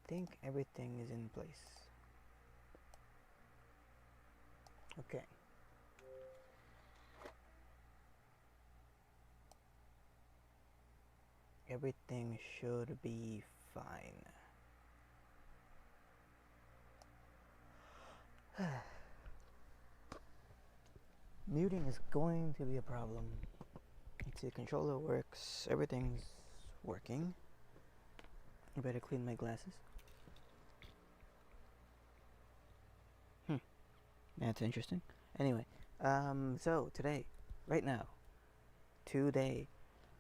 think everything is in place. Okay. Everything should be fine. Muting is going to be a problem. The controller works, everything's working. I better clean my glasses. That's interesting. Anyway, so today, right now, today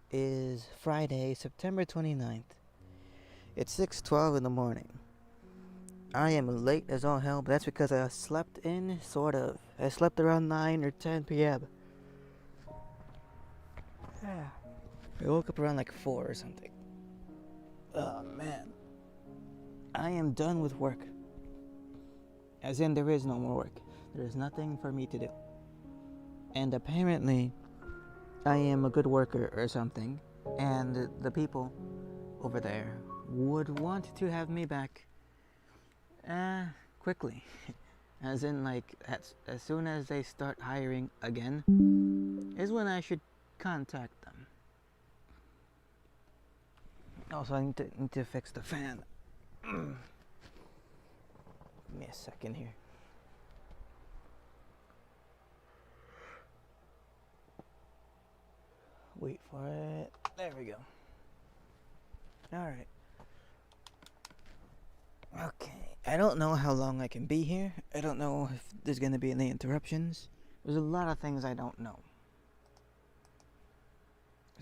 is Friday, September 29th. It's 6:12 in the morning. I am late as all hell, but that's because I slept in, sort of. I slept around 9 or 10 p.m. I woke up around like 4 or something. Oh man. I am done with work. As in, there is no more work. There is nothing for me to do. And apparently, I am a good worker or something. And the people over there would want to have me back quickly. As in, like, as soon as they start hiring again, is when I should contact them. Also, I need to fix the fan. Give me a second here. Wait for it. There we go. Alright. Okay. I don't know how long I can be here. I don't know if there's going to be any interruptions. There's a lot of things I don't know.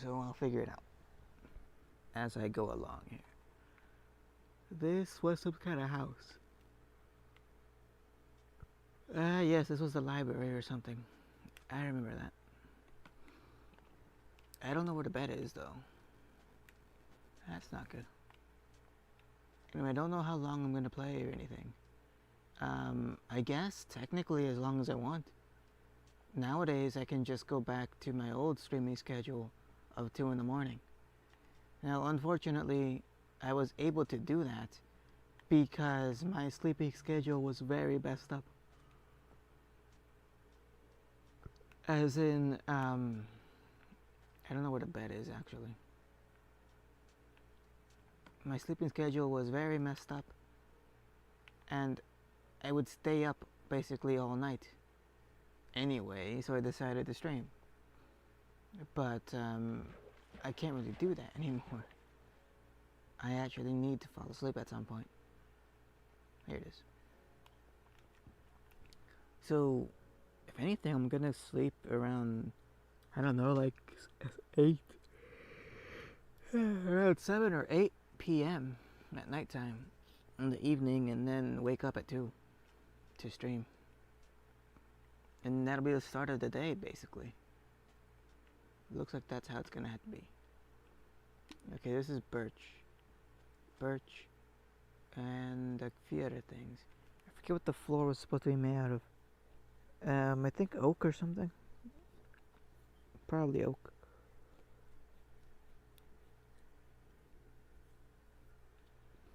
So I'll figure it out as I go along here. This was some kind of house. Yes, this was the library or something. I remember that. I don't know where the bed is, though. That's not good. Anyway, I don't know how long I'm going to play or anything. I guess, technically, as long as I want. Nowadays, I can just go back to my old streaming schedule of 2 in the morning. Now, unfortunately, I was able to do that because my sleeping schedule was very messed up. As in, I don't know where the bed is, actually. My sleeping schedule was very messed up, and I would stay up basically all night anyway, so I decided to stream. But I can't really do that anymore. I actually need to fall asleep at some point. Here it is. So, if anything, I'm gonna sleep around, I don't know, like 8, around 7 or 8 p.m. at nighttime in the evening, and then wake up at 2 to stream. And that'll be the start of the day, basically. It looks like that's how it's gonna have to be. Okay, this is birch. Birch and a few other things. I forget what the floor was supposed to be made out of. I think oak or something. Probably oak.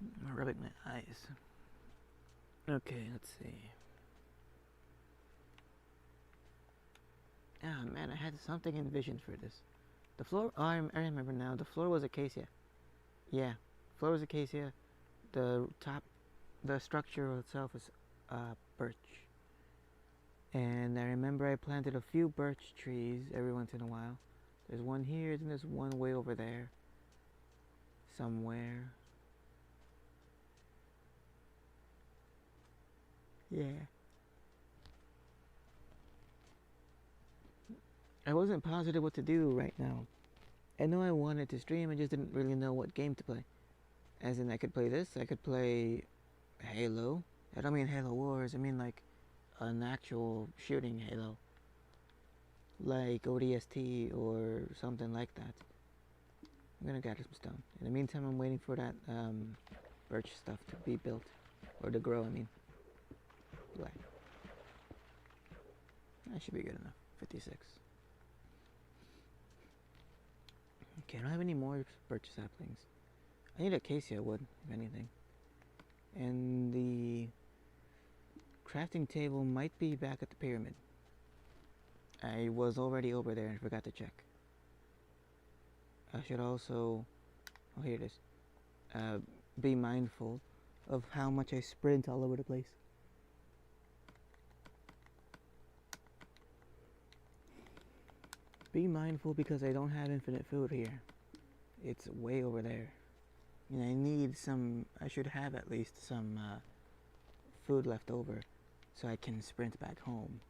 I'm rubbing my eyes. Okay, let's see. Ah, man, I had something envisioned for this. The floor, oh, I remember now. The floor was acacia. Yeah, floor was acacia. The top, the structure itself is birch. And I remember I planted a few birch trees every once in a while. There's one here, and there's one way over there. Somewhere. Yeah. I wasn't positive what to do right now. I know I wanted to stream, I just didn't really know what game to play. As in, I could play this, I could play Halo. I don't mean Halo Wars, I mean like an actual shooting Halo. Like ODST or something like that. I'm gonna gather some stone. In the meantime, I'm waiting for that birch stuff to be built. Or to grow, I mean. Black. That should be good enough. 56. Okay, I don't have any more birch saplings. I need acacia wood, if anything. And the crafting table might be back at the pyramid. I was already over there and forgot to check. I should also, oh here it is, be mindful of how much I sprint all over the place. Be mindful because I don't have infinite food here. It's way over there. And I need some, I should have at least some food left over so I can sprint back home.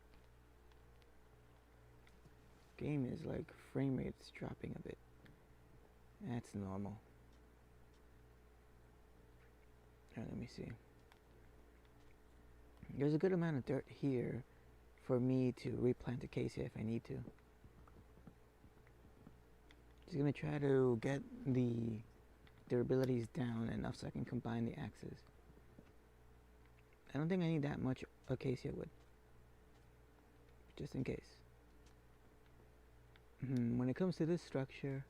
Game is like frame rate's dropping a bit. That's normal. Alright, let me see. There's a good amount of dirt here for me to replant acacia if I need to. Just gonna try to get the durabilities down enough so I can combine the axes. I don't think I need that much acacia wood. Just in case. When it comes to this structure,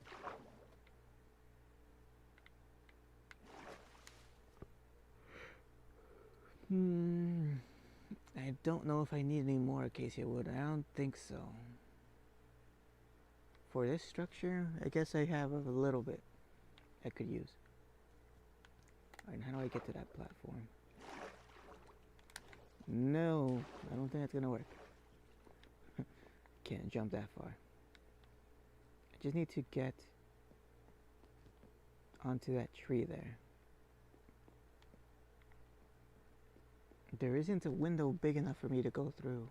I don't know if I need any more acacia wood. I don't think so. For this structure, I guess I have a little bit I could use. Alright, how do I get to that platform? No, I don't think that's gonna work. Can't jump that far. I just need to get onto that tree there. There isn't a window big enough for me to go through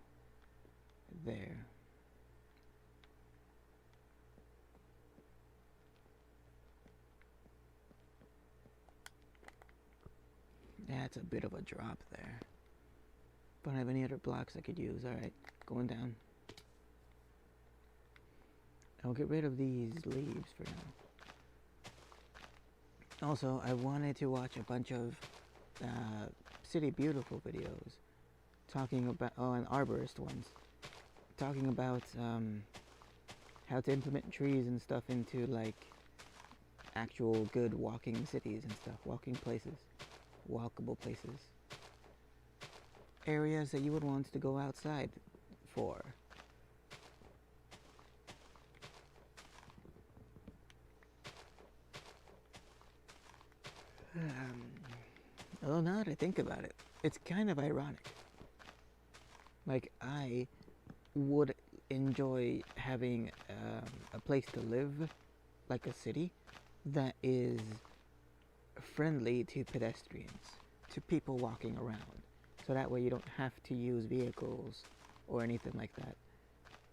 there. That's a bit of a drop there. Don't have any other blocks I could use. Alright, going down. I'll get rid of these leaves for now. Also, I wanted to watch a bunch of City Beautiful videos talking about, and arborist ones, talking about how to implement trees and stuff into like actual good walking cities and stuff, walking places, walkable places, areas that you would want to go outside for. Although now that I think about it, it's kind of ironic. Like, I would enjoy having a place to live, like a city, that is friendly to pedestrians, to people walking around. So that way you don't have to use vehicles or anything like that.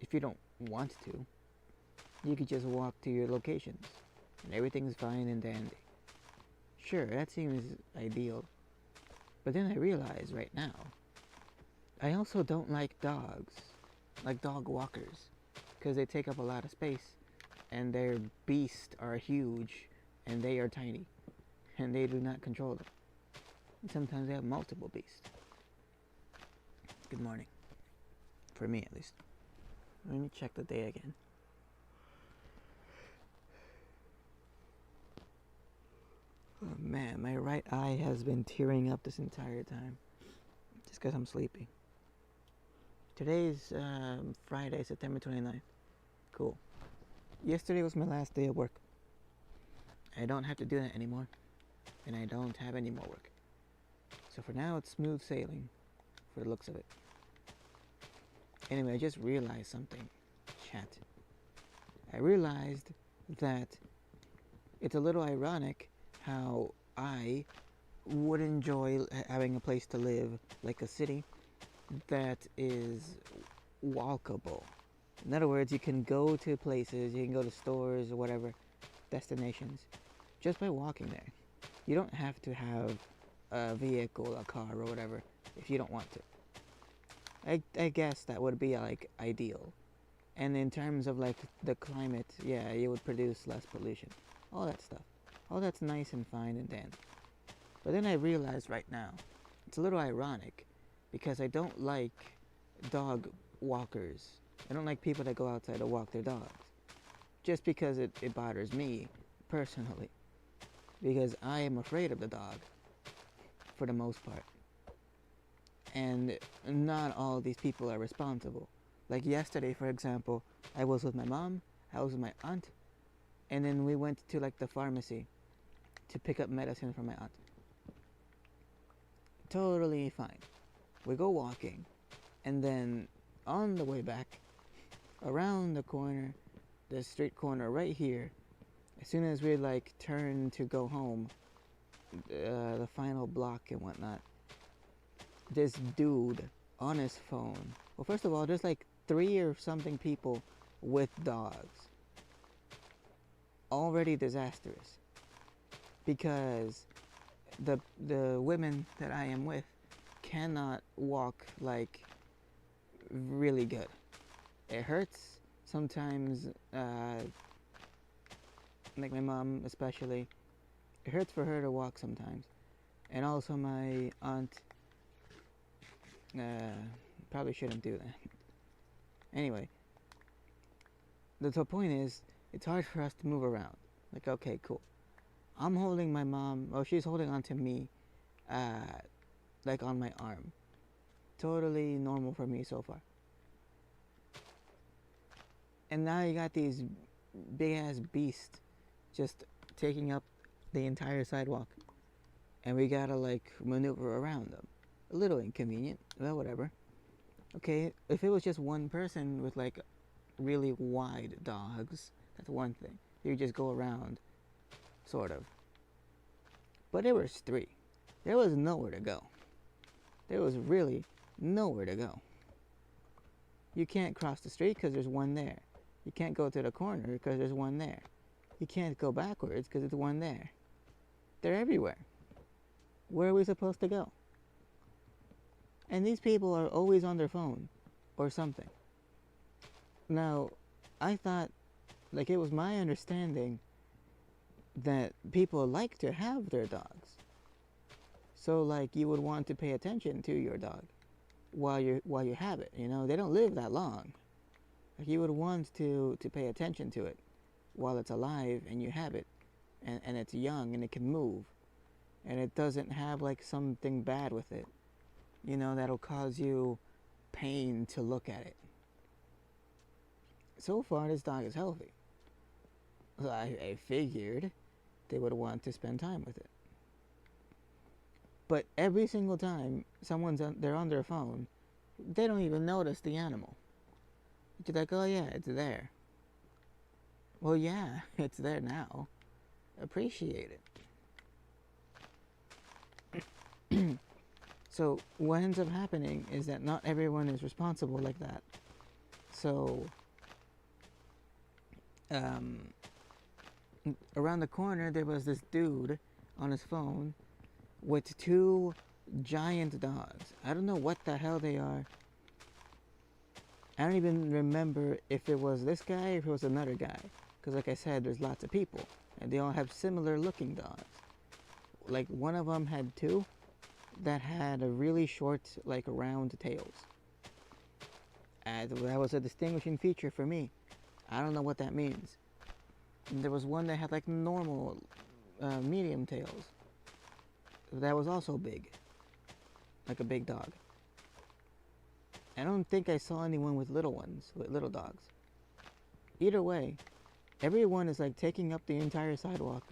If you don't want to, you could just walk to your locations and everything's fine and dandy. Sure, that seems ideal. But then I realize right now, I also don't like dogs, like dog walkers, because they take up a lot of space and their beasts are huge and they are tiny and they do not control them. And sometimes they have multiple beasts. Good morning. For me, at least. Let me check the day again. Oh man, my right eye has been tearing up this entire time. Just because I'm sleepy. Today's Friday, September 29th. Cool. Yesterday was my last day of work. I don't have to do that anymore. And I don't have any more work. So for now, it's smooth sailing. For the looks of it. Anyway, I just realized something. Chat. I realized that it's a little ironic how I would enjoy having a place to live, like a city, that is walkable. In other words, you can go to places, you can go to stores or whatever, destinations, just by walking there. You don't have to have a vehicle, a car or whatever, if you don't want to. I guess that would be like ideal. And in terms of like the climate, yeah, you would produce less pollution. All that stuff. All that's nice and fine and dandy. But then I realized right now, it's a little ironic because I don't like dog walkers. I don't like people that go outside to walk their dogs. Just because it bothers me personally. Because I am afraid of the dog. for the most part. And not all these people are responsible. Like yesterday, for example, I was with my mom, I was with my aunt, and then we went to like the pharmacy to pick up medicine for my aunt. Totally fine. We go walking, and then on the way back, around the corner, the street corner right here, as soon as we like turn to go home, the final block and whatnot, this dude on his phone. Well, first of all, there's like 3 or something people with dogs. Already disastrous. Because the women that I am with cannot walk like really good. It hurts sometimes, like my mom especially. It hurts for her to walk sometimes. And also my aunt, probably shouldn't do that. Anyway, the point is, it's hard for us to move around. Like, okay, cool. I'm holding my mom, she's holding on to me, like on my arm. Totally normal for me so far. And now you got these big ass beasts just taking up the entire sidewalk. And we gotta like maneuver around them. A little inconvenient, well, whatever. Okay, if it was just one person with like really wide dogs, that's one thing. You just go around, sort of. But there was 3. There was nowhere to go. There was really nowhere to go. You can't cross the street because there's one there. You can't go to the corner because there's one there. You can't go backwards because there's one there. They're everywhere. Where are we supposed to go? And these people are always on their phone or something. Now, I thought, like, it was my understanding that people like to have their dogs. So, like, you would want to pay attention to your dog while you have it. You know, they don't live that long. Like, you would want to pay attention to it while it's alive and you have it, and it's young and it can move, and it doesn't have like something bad with it, you know, that'll cause you pain to look at it. So far, this dog is healthy. So I figured they would want to spend time with it. But every single time they're on their phone, they don't even notice the animal. You're like, oh yeah, it's there. Well, yeah, it's there now. Appreciate it. So what ends up happening is that not everyone is responsible like that. So around the corner there was this dude on his phone with 2 giant dogs. I don't know what the hell they are. I don't even remember if it was this guy or if it was another guy. Because like I said, there's lots of people. And they all have similar looking dogs. Like one of them had 2 that had a really short, like round tails. And that was a distinguishing feature for me. I don't know what that means. And there was one that had like normal, medium tails. That was also big. Like a big dog. I don't think I saw anyone with little ones, with little dogs. Either way, everyone is like taking up the entire sidewalk,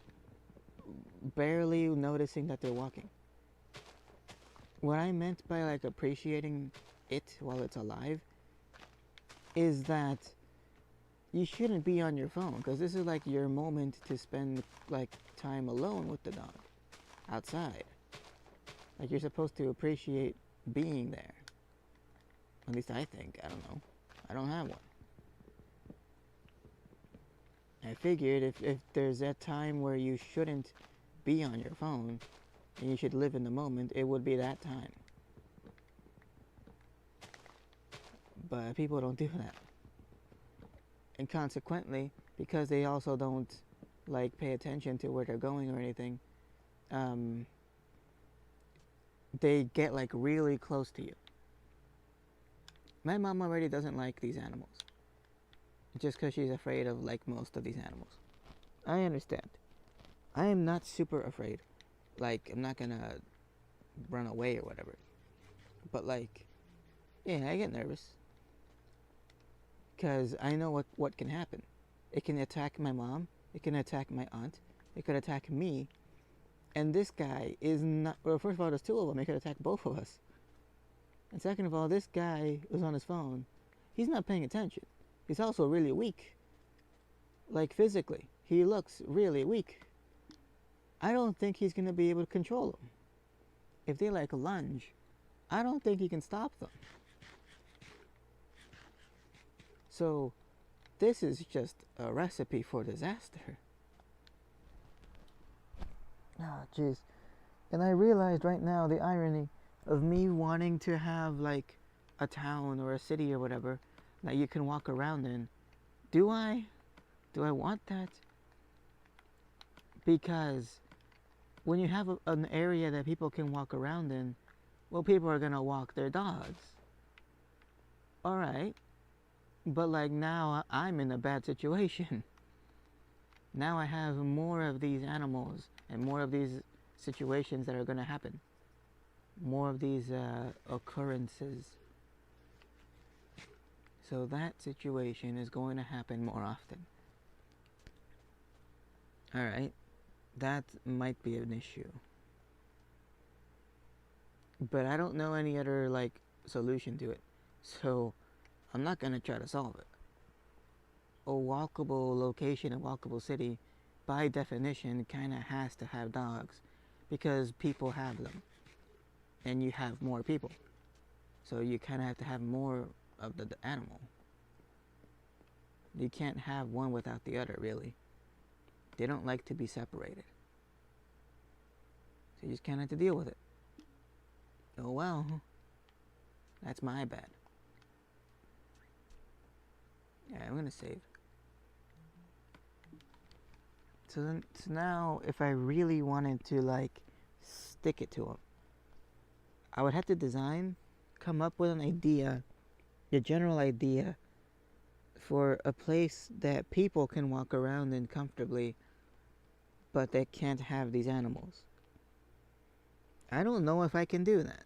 barely noticing that they're walking. What I meant by like appreciating it while it's alive is that you shouldn't be on your phone, because this is like your moment to spend like time alone with the dog outside. Like you're supposed to appreciate being there. At least I think. I don't know. I don't have one. I figured if there's that time where you shouldn't be on your phone and you should live in the moment, it would be that time. But people don't do that. And consequently, because they also don't like pay attention to where they're going or anything, they get like really close to you. My mom already doesn't like these animals. Just because she's afraid of like most of these animals. I understand. I am not super afraid. Like, I'm not gonna run away or whatever. But like, yeah, I get nervous because I know what can happen. It can attack my mom. It can attack my aunt. It could attack me. And this guy is not. Well, first of all, there's two of them. It could attack both of us. And second of all, this guy was on his phone. He's not paying attention. He's also really weak. Like physically, he looks really weak. I don't think he's gonna be able to control them. If they like lunge, I don't think he can stop them. So, this is just a recipe for disaster. Ah, jeez. And I realized right now the irony of me wanting to have like a town or a city or whatever that you can walk around in. Do I? Do I want that? Because when you have an area that people can walk around in, well, people are gonna walk their dogs. Alright. But like now I'm in a bad situation. Now I have more of these animals and more of these situations that are gonna happen. More of these occurrences. So that situation is going to happen more often. Alright. That might be an issue. But I don't know any other like solution to it. So I'm not gonna try to solve it. A walkable location, a walkable city, by definition, kinda has to have dogs. Because people have them. And you have more people. So you kinda have to have more of the animal. You can't have one without the other, really. They don't like to be separated. So you just kinda have to deal with it. Oh well. That's my bad. Yeah, I'm gonna save. So now, if I really wanted to like stick it to them, I would have to come up with an idea, a general idea, for a place that people can walk around in comfortably, but they can't have these animals. I don't know if I can do that.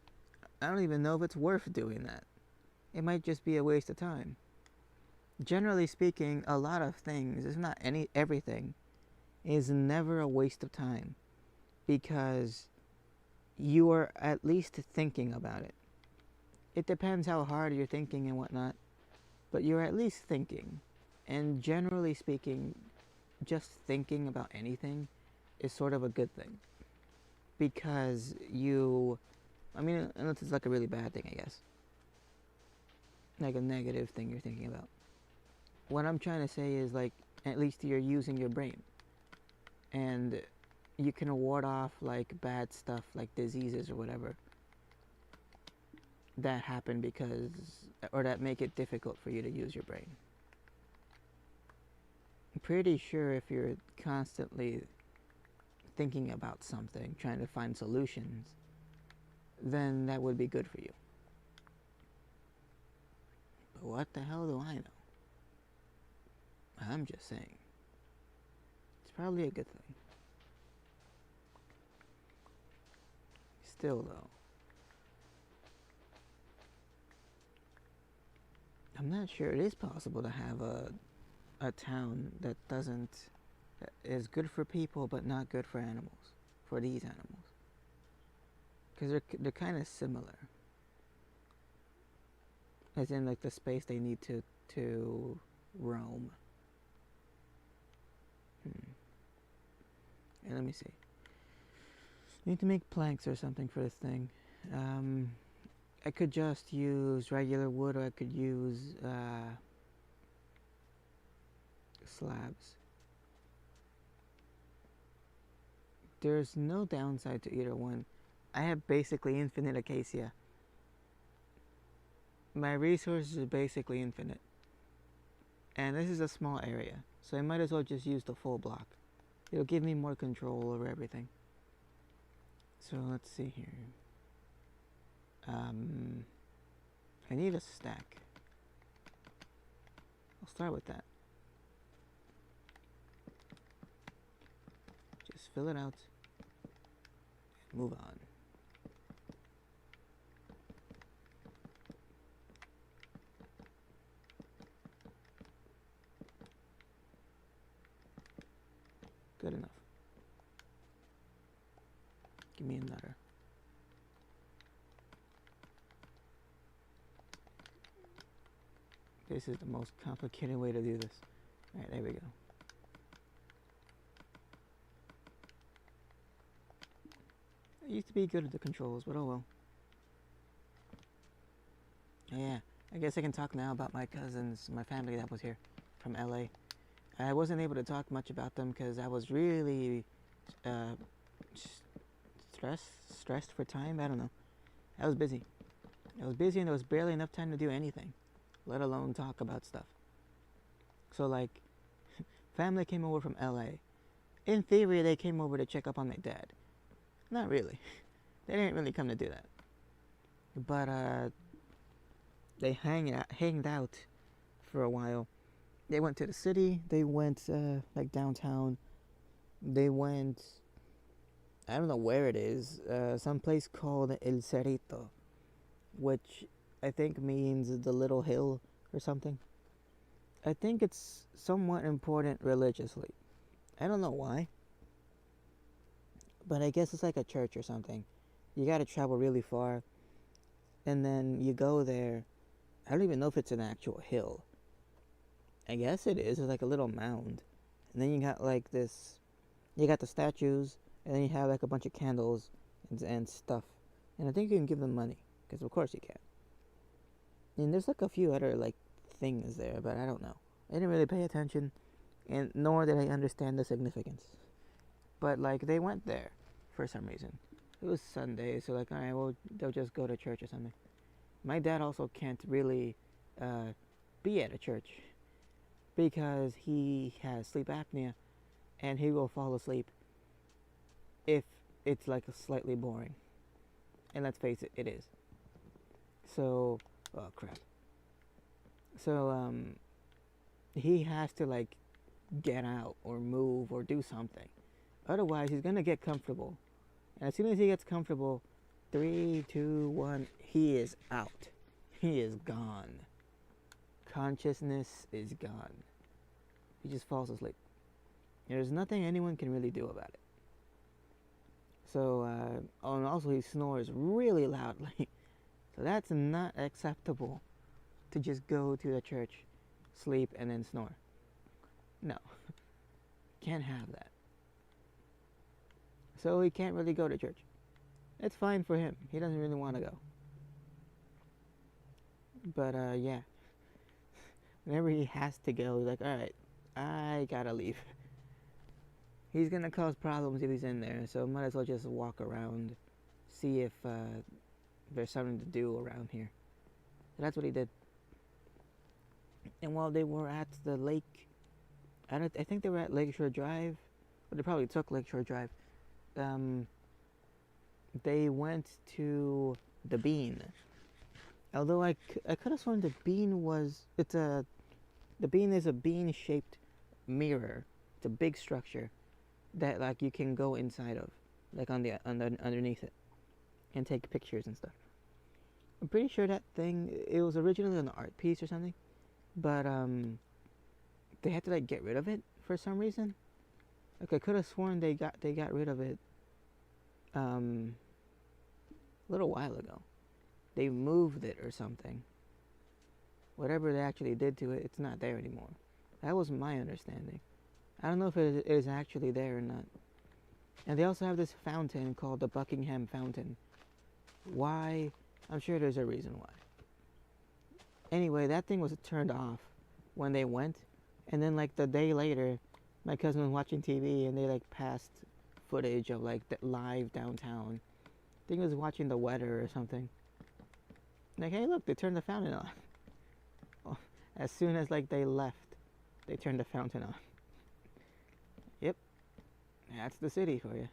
I don't even know if it's worth doing that. It might just be a waste of time. Generally speaking, a lot of things, if not everything, is never a waste of time because you are at least thinking about it. It depends how hard you're thinking and whatnot, but you're at least thinking. And generally speaking, just thinking about anything is sort of a good thing because unless it's like a really bad thing, I guess. Like a negative thing you're thinking about. What I'm trying to say is like, at least you're using your brain. And you can ward off like bad stuff like diseases or whatever that happen or that make it difficult for you to use your brain. I'm pretty sure if you're constantly thinking about something, trying to find solutions, then that would be good for you. But what the hell do I know? I'm just saying. It's probably a good thing. Still though, I'm not sure it is possible to have a town that is good for people but not good for animals, for these animals. Because they're kind of similar. As in like the space they need to roam. And let me see. I need to make planks or something for this thing. I could just use regular wood or I could use slabs. There's no downside to either one. I have basically infinite acacia. My resources are basically infinite. And this is a small area, so I might as well just use the full block. It'll give me more control over everything. So let's see here. I need a stack. I'll start with that. Just fill it out and move on. Give me another. This is the most complicated way to do this. Alright, there we go. I used to be good at the controls, but oh well. Oh yeah, I guess I can talk now about my cousins, my family that was here from LA. I wasn't able to talk much about them because I was really stressed for time. I don't know. I was busy. And there was barely enough time to do anything, let alone talk about stuff. So like, family came over from LA. In theory, they came over to check up on my dad. Not really. They didn't really come to do that. But they hanged out for a while. They went to the city. They went like downtown. They went, I don't know where it is, some place called El Cerrito, which I think means the little hill or something. I think it's somewhat important religiously. I don't know why, but I guess it's like a church or something. You gotta travel really far, and then you go there. I don't even know if it's an actual hill. I guess it is. It's like a little mound. And then you got like this, you got the statues, and then you have like a bunch of candles and stuff. And I think you can give them money, because of course you can. And there's like a few other like things there, but I don't know. I didn't really pay attention, and nor did I understand the significance. But like they went there for some reason. It was Sunday, so like, alright, well, they'll just go to church or something. My dad also can't really be at a church because he has sleep apnea, and he will fall asleep if it's like slightly boring. And let's face it, it is. So, oh crap. So, he has to like get out or move or do something. Otherwise, he's gonna get comfortable. And as soon as he gets comfortable, 3, 2, 1, he is out. He is gone. Consciousness is gone. He just falls asleep. There's nothing anyone can really do about it. So, and also he snores really loudly. So that's not acceptable to just go to the church, sleep, and then snore. No. Can't have that. So he can't really go to church. It's fine for him. He doesn't really want to go. But, yeah. Whenever he has to go, he's like, alright, I gotta leave. He's gonna cause problems if he's in there, so might as well just walk around, see if there's something to do around here. So that's what he did. And while they were at the lake, I think they were at Lakeshore Drive, but they probably took Lakeshore Drive. They went to the Bean. Although I could have sworn the Bean was, the Bean is a bean-shaped mirror. It's a big structure that like you can go inside of, like underneath it, and take pictures and stuff. I'm pretty sure that thing, it was originally an art piece or something, but they had to like get rid of it for some reason. Like I could have sworn they got rid of it a little while ago. They moved it or something. Whatever they actually did to it, it's not there anymore. That was my understanding. I don't know if it is actually there or not. And they also have this fountain called the Buckingham Fountain. Why? I'm sure there's a reason why. Anyway, that thing was turned off when they went. And then like the day later, my cousin was watching TV and they like passed footage of like the live downtown. I think he was watching the weather or something. Like, hey look, they turned the fountain on. Well, as soon as like they left, they turned the fountain on. Yep. That's the city for you.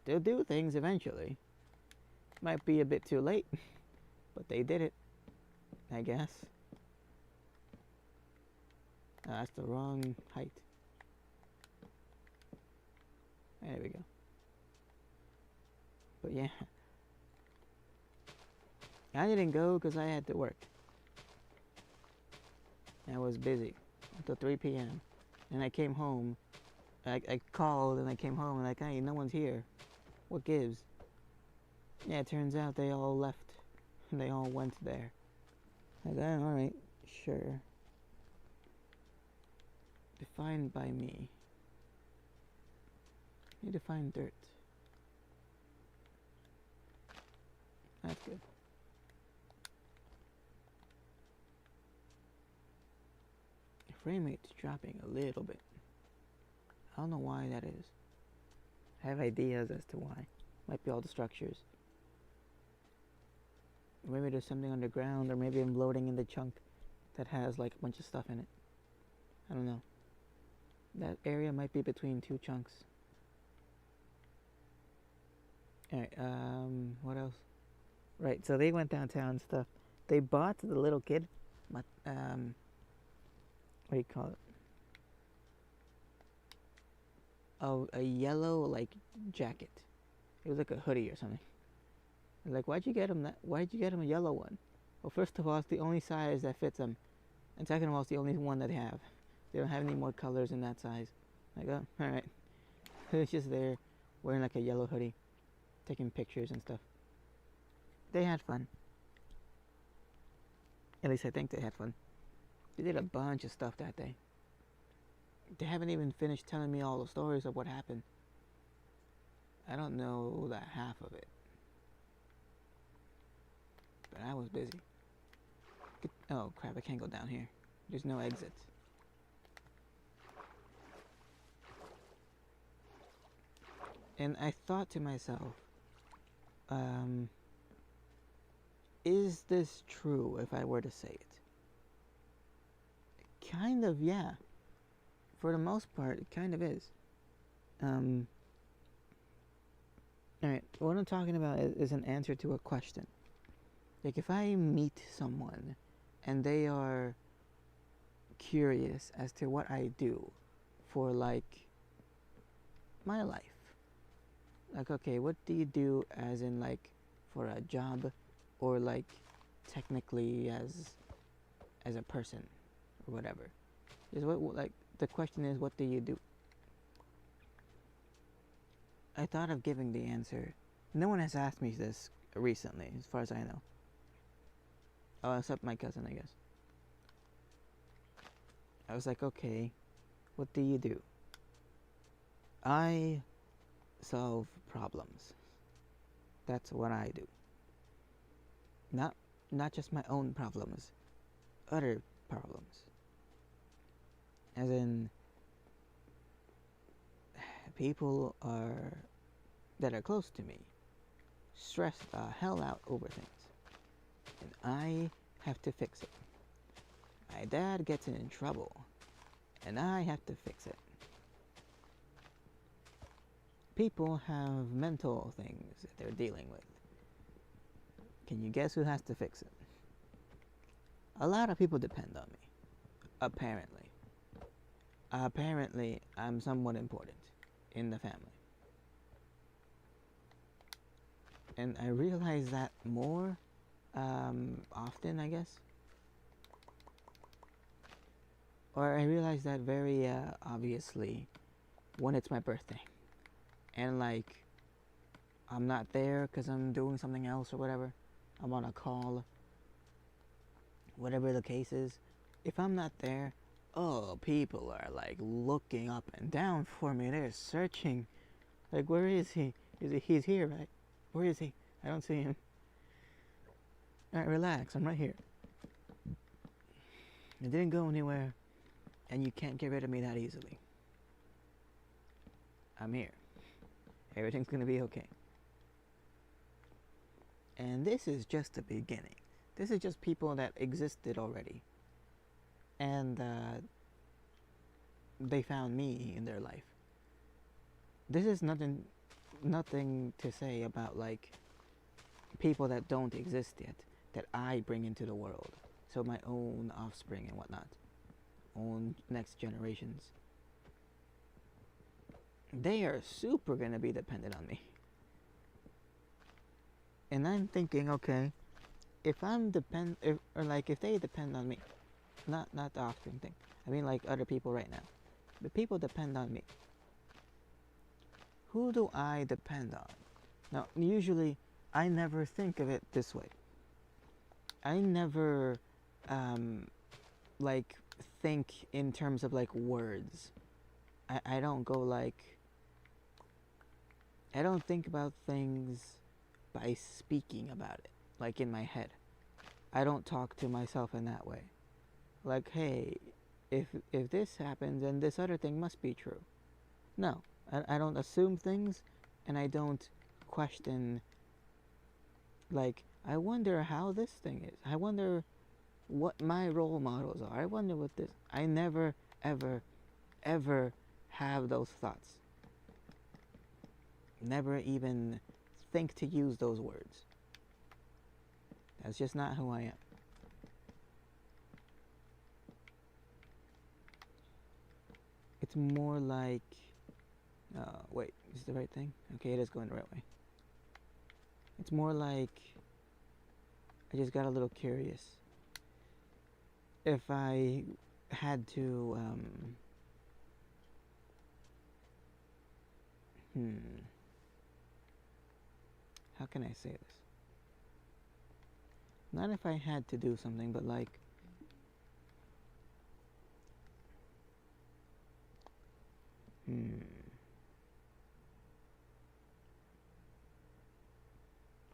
They'll do things eventually. Might be a bit too late, but they did it, I guess. That's the wrong height. There we go. But yeah. I didn't go because I had to work. I was busy until 3 p.m. And I came home. I called and I came home and like, hey, no one's here. What gives? Yeah, it turns out they all left. They all went there. Like, oh, alright, sure. Defined by me. Need to find dirt. That's good. Frame rate's dropping a little bit. I don't know why that is. I have ideas as to why. Might be all the structures. Maybe there's something underground, or maybe I'm loading in the chunk that has like a bunch of stuff in it. I don't know. That area might be between two chunks. Alright, what else? Right, so they went downtown and stuff. They bought the little kid, what do you call it? Oh, a yellow, like, jacket. It was like a hoodie or something. Like, why'd you get him a yellow one? Well, first of all, it's the only size that fits him. And second of all, it's the only one that they have. They don't have any more colors in that size. Like, oh, alright. It's just there, wearing like a yellow hoodie, taking pictures and stuff. They had fun. At least I think they had fun. They did a bunch of stuff that day. They haven't even finished telling me all the stories of what happened. I don't know that half of it. But I was busy. Oh crap, I can't go down here. There's no exits. And I thought to myself, is this true if I were to say it? Kind of, yeah. For the most part, it kind of is. Alright, what I'm talking about is an answer to a question. Like, if I meet someone and they are curious as to what I do for, like, my life. Like, okay, what do you do as in, like, for a job, or, like, technically as a person, or whatever. Is what, like, the question is, what do you do? I thought of giving the answer. No one has asked me this recently, as far as I know. Oh, except my cousin, I guess. I was like, okay, what do you do? I solve problems. That's what I do. Not just my own problems, other problems. As in, people that are close to me stress the hell out over things, and I have to fix it. My dad gets in trouble, and I have to fix it. People have mental things that they're dealing with. Can you guess who has to fix it? A lot of people depend on me, apparently. Apparently, I'm somewhat important in the family. And I realize that more often, I guess. Or I realize that very obviously when it's my birthday. And like, I'm not there because I'm doing something else or whatever. I'm on a call. Whatever the case is. If I'm not there, oh, people are like looking up and down for me. They're searching. Like, where is he? He's here, right? Where is he? I don't see him. Alright, relax. I'm right here. I didn't go anywhere. And you can't get rid of me that easily. I'm here. Everything's gonna be okay. And this is just the beginning. This is just people that existed already. And they found me in their life. This is nothing to say about like people that don't exist yet, that I bring into the world. So my own offspring and whatnot. Own next generations. They are super gonna be dependent on me. And I'm thinking, okay, if they depend on me, not the offspring thing. I mean like other people right now. But people depend on me. Who do I depend on? Now, usually I never think of it this way. I never um, like think in terms of like words. I don't go like, I don't think about things by speaking about it, like in my head. I don't talk to myself in that way. Like, hey, if this happens, then this other thing must be true. No, I don't assume things, and I don't question. Like, I wonder how this thing is. I wonder what my role models are. I wonder what this. I never, ever, ever have those thoughts. Never even think to use those words. That's just not who I am. It's more like, wait, is this the right thing? Okay, it is going the right way. It's more like I just got a little curious. If I had to, how can I say this? Not if I had to do something, but like,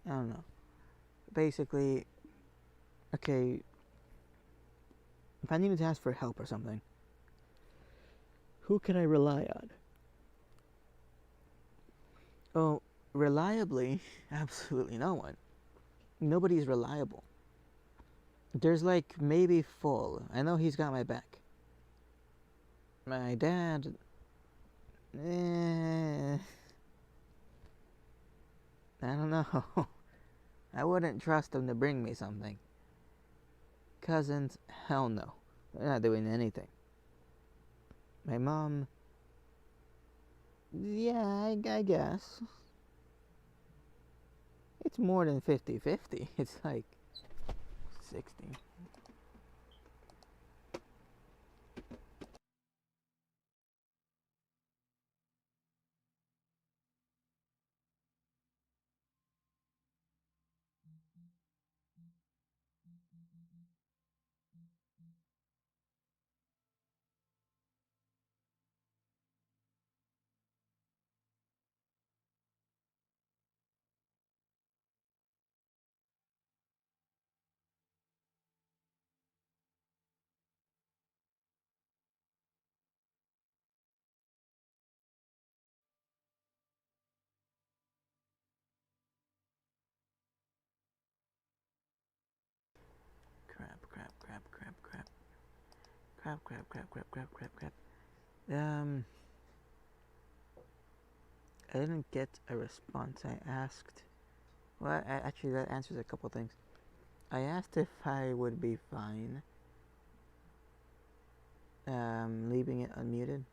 I don't know. Basically, okay, if I needed to ask for help or something, who can I rely on? Oh, reliably, absolutely no one. Nobody's reliable. There's like maybe full. I know he's got my back. My dad, I don't know. I wouldn't trust him to bring me something. Cousins, hell no. They're not doing anything. My mom, yeah, I guess. It's more than 50-50. It's like 60. Crap, crap, crap, crap, crap. Crap, crap, crap, crap, crap, crap, crap. I didn't get a response. I asked. Well, actually, that answers a couple things. I asked if I would be fine leaving it unmuted.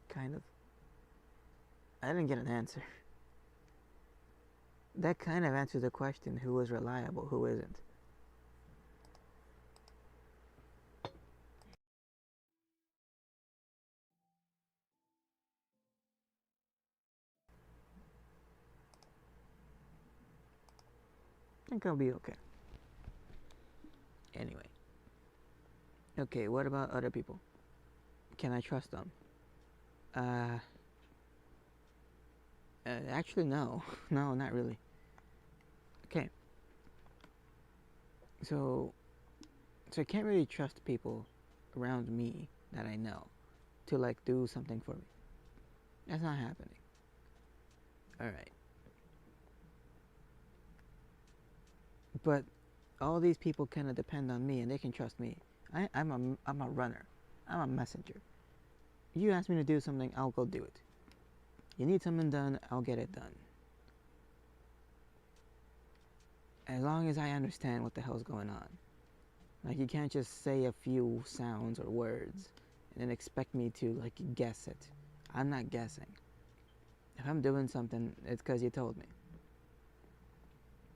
Kind of. I didn't get an answer. That kind of answers the question: who is reliable, who isn't. I think I'll be okay. Anyway. Okay, what about other people? Can I trust them? Actually, no. No, not really. Okay. So, so I can't really trust people around me that I know to like do something for me. That's not happening. All right. But all these people kind of depend on me, and they can trust me. I'm a runner. I'm a messenger. You ask me to do something, I'll go do it. You need something done, I'll get it done. As long as I understand what the hell's going on. Like, you can't just say a few sounds or words and then expect me to like guess it. I'm not guessing. If I'm doing something, it's because you told me.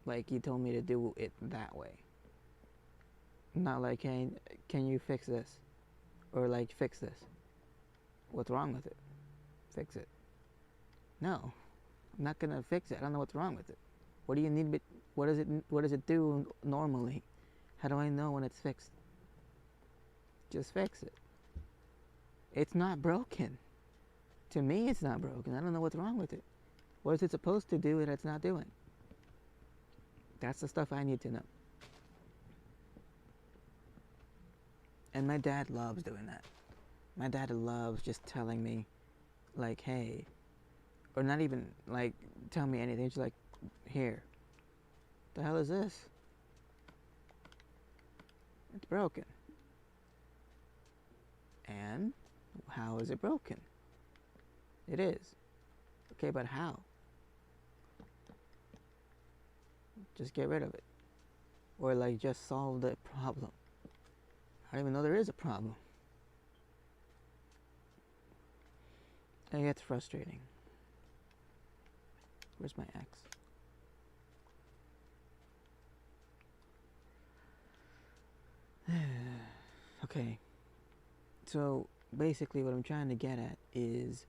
Like, you told me to do it that way. Not like, hey, can you fix this? Or like, fix this. What's wrong with it? Fix it. No, I'm not gonna fix it. I don't know what's wrong with it. What do you need? What does it do normally? How do I know when it's fixed? Just fix it. It's not broken. To me, it's not broken. I don't know what's wrong with it. What is it supposed to do that it's not doing? That's the stuff I need to know. And my dad loves doing that. My dad loves just telling me, like, hey, or not even like tell me anything. Just like, here, the hell is this? It's broken. And how is it broken? It is. Okay, but how? Just get rid of it. Or like just solve the problem. I don't even know there is a problem. It gets frustrating. Where's my axe? Okay. So basically what I'm trying to get at is,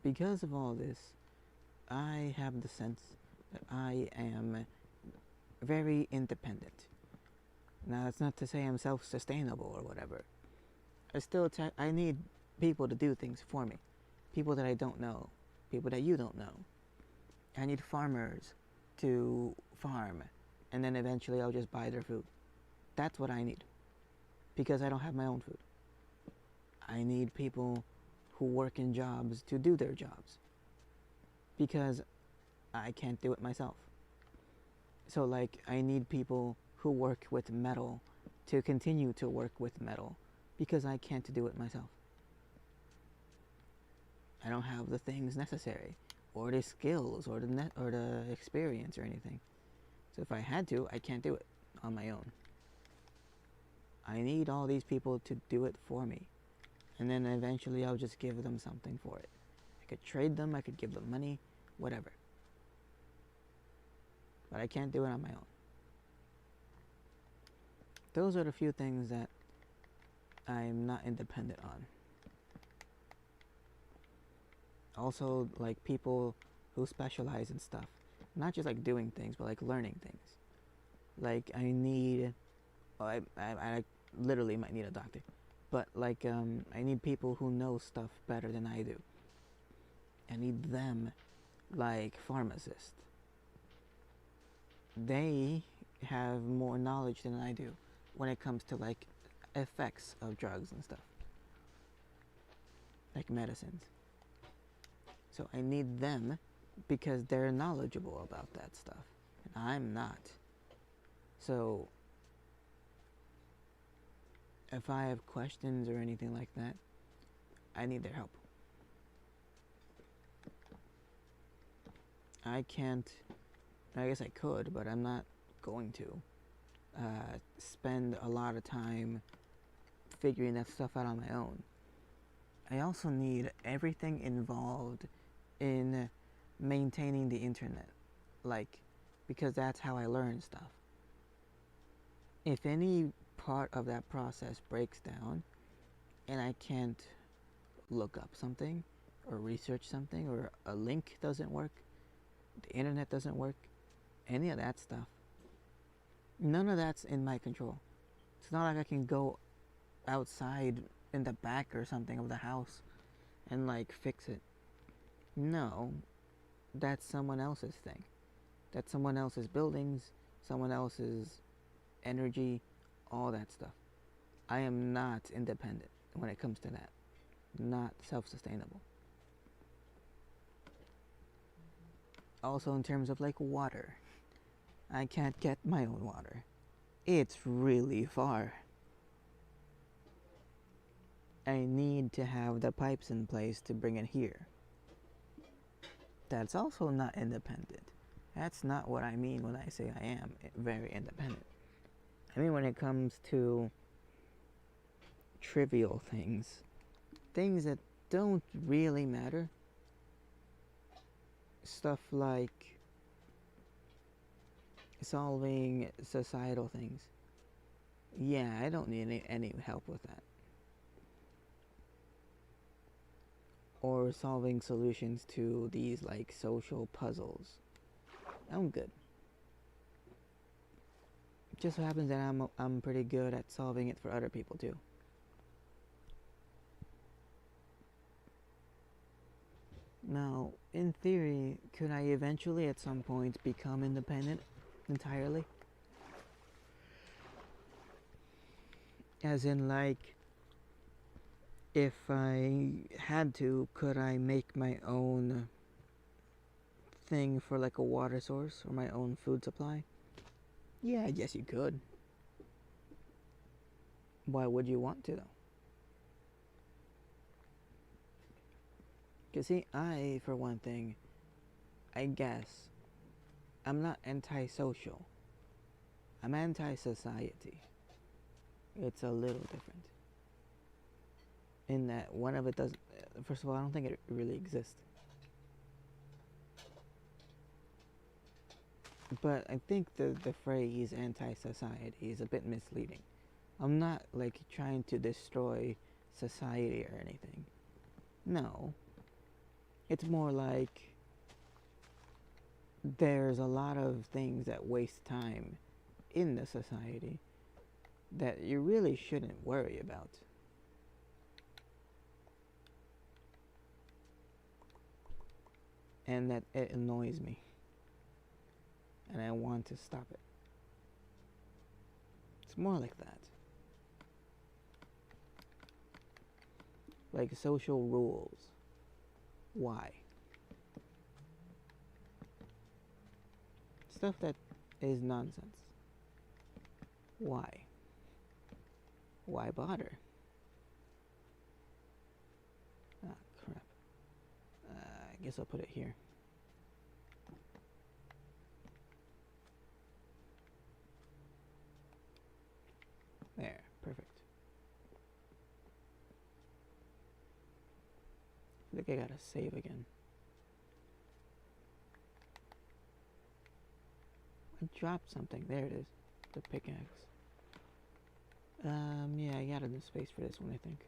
because of all this, I have the sense that I am very independent. Now that's not to say I'm self-sustainable or whatever. I need people to do things for me. People that I don't know. People that you don't know. I need farmers to farm, and then eventually I'll just buy their food. That's what I need. Because I don't have my own food. I need people who work in jobs to do their jobs. Because I can't do it myself. So like, I need people who work with metal to continue to work with metal, because I can't do it myself. I don't have the things necessary, or the skills, or the experience, or anything. So if I had to, I can't do it on my own. I need all these people to do it for me, and then eventually I'll just give them something for it. I could trade them, I could give them money, whatever. But I can't do it on my own. Those are the few things that I'm not independent on. Also, like, people who specialize in stuff. Not just like doing things, but like learning things. Like, I literally might need a doctor. But like, I need people who know stuff better than I do. I need them, like pharmacists. They have more knowledge than I do when it comes to like effects of drugs and stuff. Like medicines. So I need them because they're knowledgeable about that stuff. And I'm not. So if I have questions or anything like that, I need their help. I can't, I guess I could, but I'm not going to spend a lot of time figuring that stuff out on my own. I also need everything involved in maintaining the internet, like, because that's how I learn stuff. If any part of that process breaks down and I can't look up something or research something, or a link doesn't work, the internet doesn't work, any of that stuff, none of that's in my control. It's not like I can go outside in the back or something of the house and like fix it. No, that's someone else's thing. That's someone else's buildings, someone else's energy, all that stuff. I am not independent when it comes to that. Not self-sustainable. Also, in terms of like water, I can't get my own water. It's really far. I need to have the pipes in place to bring it here. That's also not independent. That's not what I mean when I say I am very independent. I mean when it comes to trivial things, things that don't really matter, stuff like solving societal things. Yeah, I don't need any help with that. Or solving solutions to these like social puzzles. I'm good. Just so happens that I'm pretty good at solving it for other people too. Now, in theory, could I eventually at some point become independent entirely? As in, like, if I had to, could I make my own thing for like a water source or my own food supply? Yeah, I guess you could. Why would you want to though? Cause see, I, for one thing, I guess, I'm not antisocial. I'm anti-society. It's a little different. In that one of it doesn't. First of all, I don't think it really exists. But I think the phrase anti-society is a bit misleading. I'm not like trying to destroy society or anything. No. It's more like there's a lot of things that waste time in the society that you really shouldn't worry about. And that it annoys me. And I want to stop it. It's more like that. Like social rules. Why? Stuff that is nonsense. Why? Why bother? Ah, crap. I guess I'll put it here. There, perfect. I think I gotta save again. I dropped something. There it is. The pickaxe. Yeah, I got enough space for this one, I think.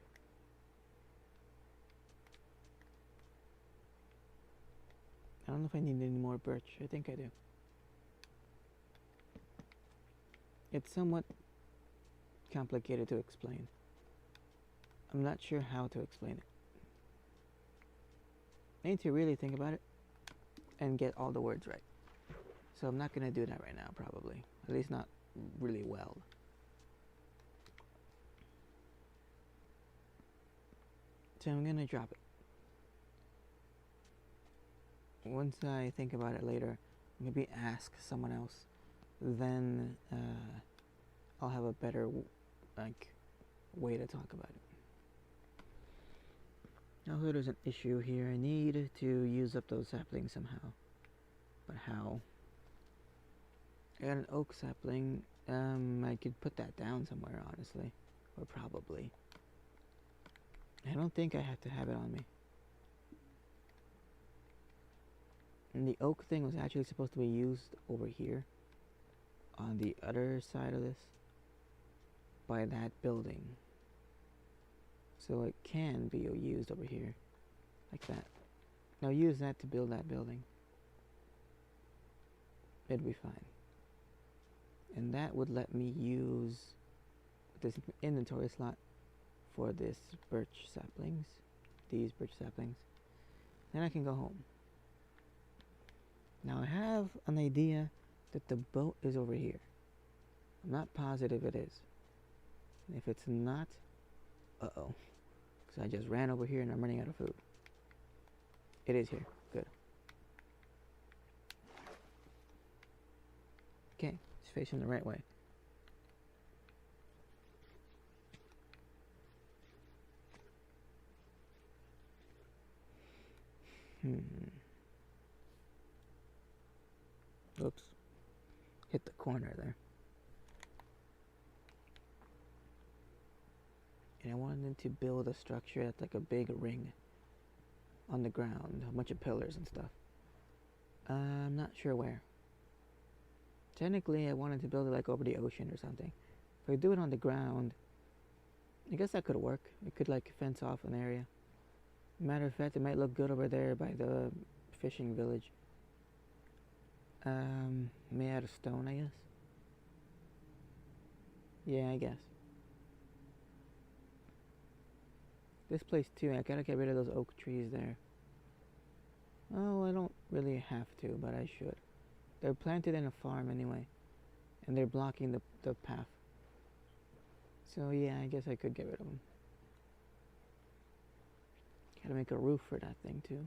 I don't know if I need any more birch. I think I do. It's somewhat complicated to explain. I'm not sure how to explain it. I need to really think about it and get all the words right. So I'm not going to do that right now, probably. At least not really well. So I'm going to drop it. Once I think about it later, maybe ask someone else. Then I'll have a better way to talk about it. Now there's an issue here. I need to use up those saplings somehow. But how? I got an oak sapling. I could put that down somewhere, honestly. Or probably. I don't think I have to have it on me. And the oak thing was actually supposed to be used over here. On the other side of this. By that building. So it can be used over here. Like that. Now use that to build that building. It'd be fine. And that would let me use this inventory slot for this birch saplings. These birch saplings. Then I can go home. Now I have an idea that the boat is over here. I'm not positive it is. And if it's not, uh-oh. Because I just ran over here and I'm running out of food. It is here. Good. Okay, it's facing the right way. Oops. Hit the corner there. And I wanted to build a structure that's like a big ring on the ground, a bunch of pillars and stuff. I'm not sure where. Technically, I wanted to build it like over the ocean or something. If I do it on the ground, I guess that could work. It could like fence off an area. Matter of fact, it might look good over there by the fishing village. Made out of stone, I guess. Yeah, I guess. This place too, I gotta get rid of those oak trees there. Oh, I don't really have to, but I should. They're planted in a farm anyway, and they're blocking the path. So yeah, I guess I could get rid of them. Gotta make a roof for that thing too.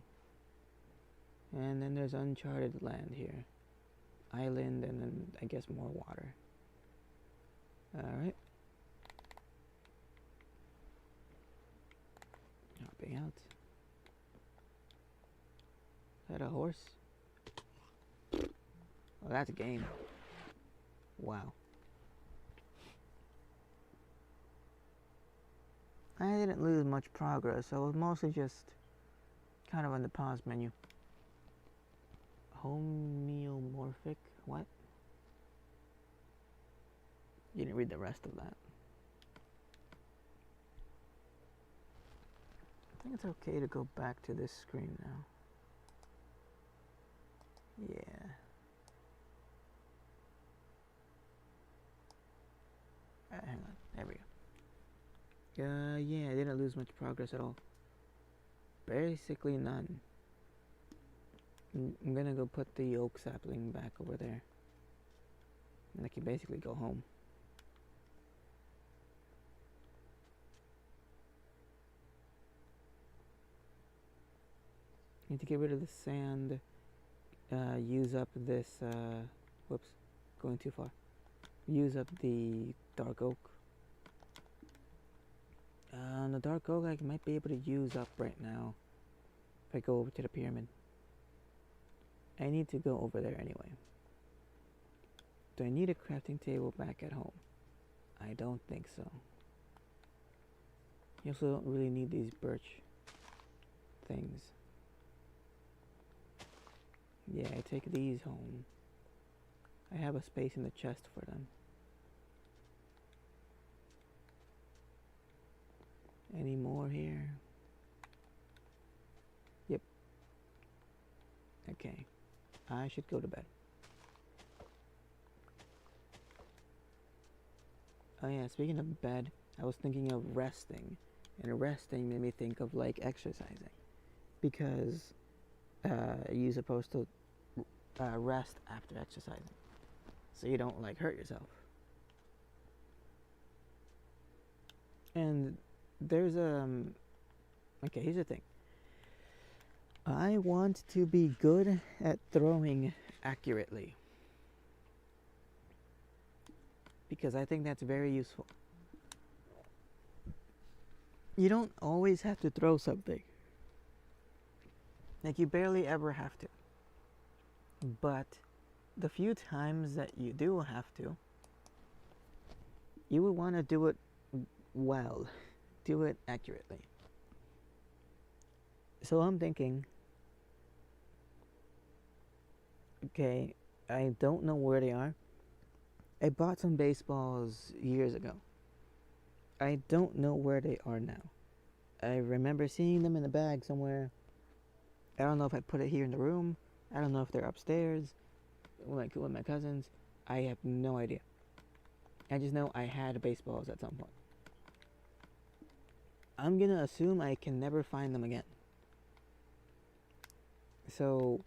And then there's uncharted land here. Island, and then I guess more water. Alright. Hopping out. Is that a horse? Oh, that's a game. Wow. I didn't lose much progress, so it was mostly just kind of on the pause menu. Homeomorphic? What? You didn't read the rest of that. I think it's okay to go back to this screen now. Yeah. Hang on. There we go. Yeah, I didn't lose much progress at all. Basically none. I'm gonna go put the oak sapling back over there. And I can basically go home. Need to get rid of the sand. Use up this, whoops, going too far. Use up the dark oak. The dark oak I might be able to use up right now if I go over to the pyramid. I need to go over there anyway. Do I need a crafting table back at home? I don't think so. You also don't really need these birch things. Yeah, I take these home. I have a space in the chest for them. Any more here? Yep. Okay. I should go to bed. Oh yeah, speaking of bed, I was thinking of resting. And resting made me think of like exercising. Because you're supposed to rest after exercising. So you don't like hurt yourself. And there's okay, here's the thing. I want to be good at throwing accurately. Because I think that's very useful. You don't always have to throw something. Like, you barely ever have to. But the few times that you do have to, you would want to do it well. Do it accurately. So I'm thinking, okay, I don't know where they are. I bought some baseballs years ago. I don't know where they are now. I remember seeing them in a bag somewhere. I don't know if I put it here in the room. I don't know if they're upstairs with my cousins. I have no idea. I just know I had baseballs at some point. I'm gonna assume I can never find them again. So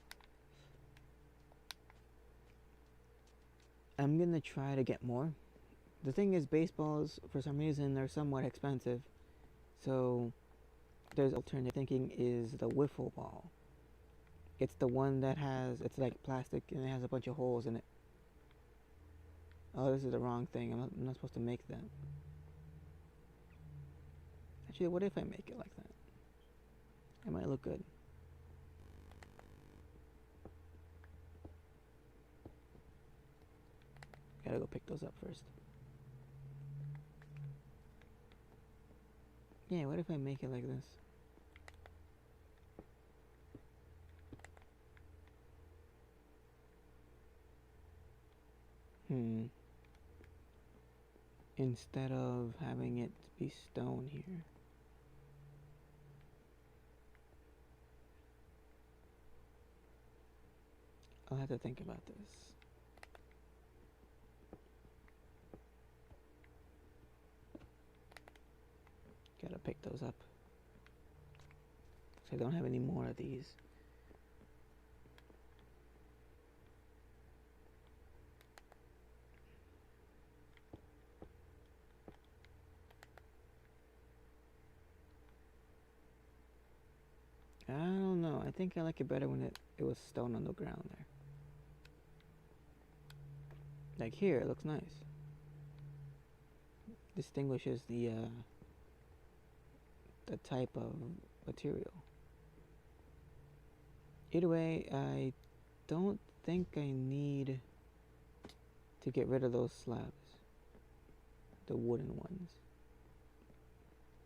I'm gonna try to get more. The thing is, baseballs for some reason are somewhat expensive. So there's alternative thinking is the wiffle ball. It's the one that has, it's like plastic and it has a bunch of holes in it. Oh, this is the wrong thing. I'm not supposed to make that. Actually, what if I make it like that? It might look good. Gotta go pick those up first. Yeah, what if I make it like this? Instead of having it be stone here. I'll have to think about this. Gotta pick those up. So I don't have any more of these. I don't know. I think I like it better when it was stone on the ground there. Like here, it looks nice. Distinguishes the type of material. Either way, I don't think I need to get rid of those slabs, the wooden ones.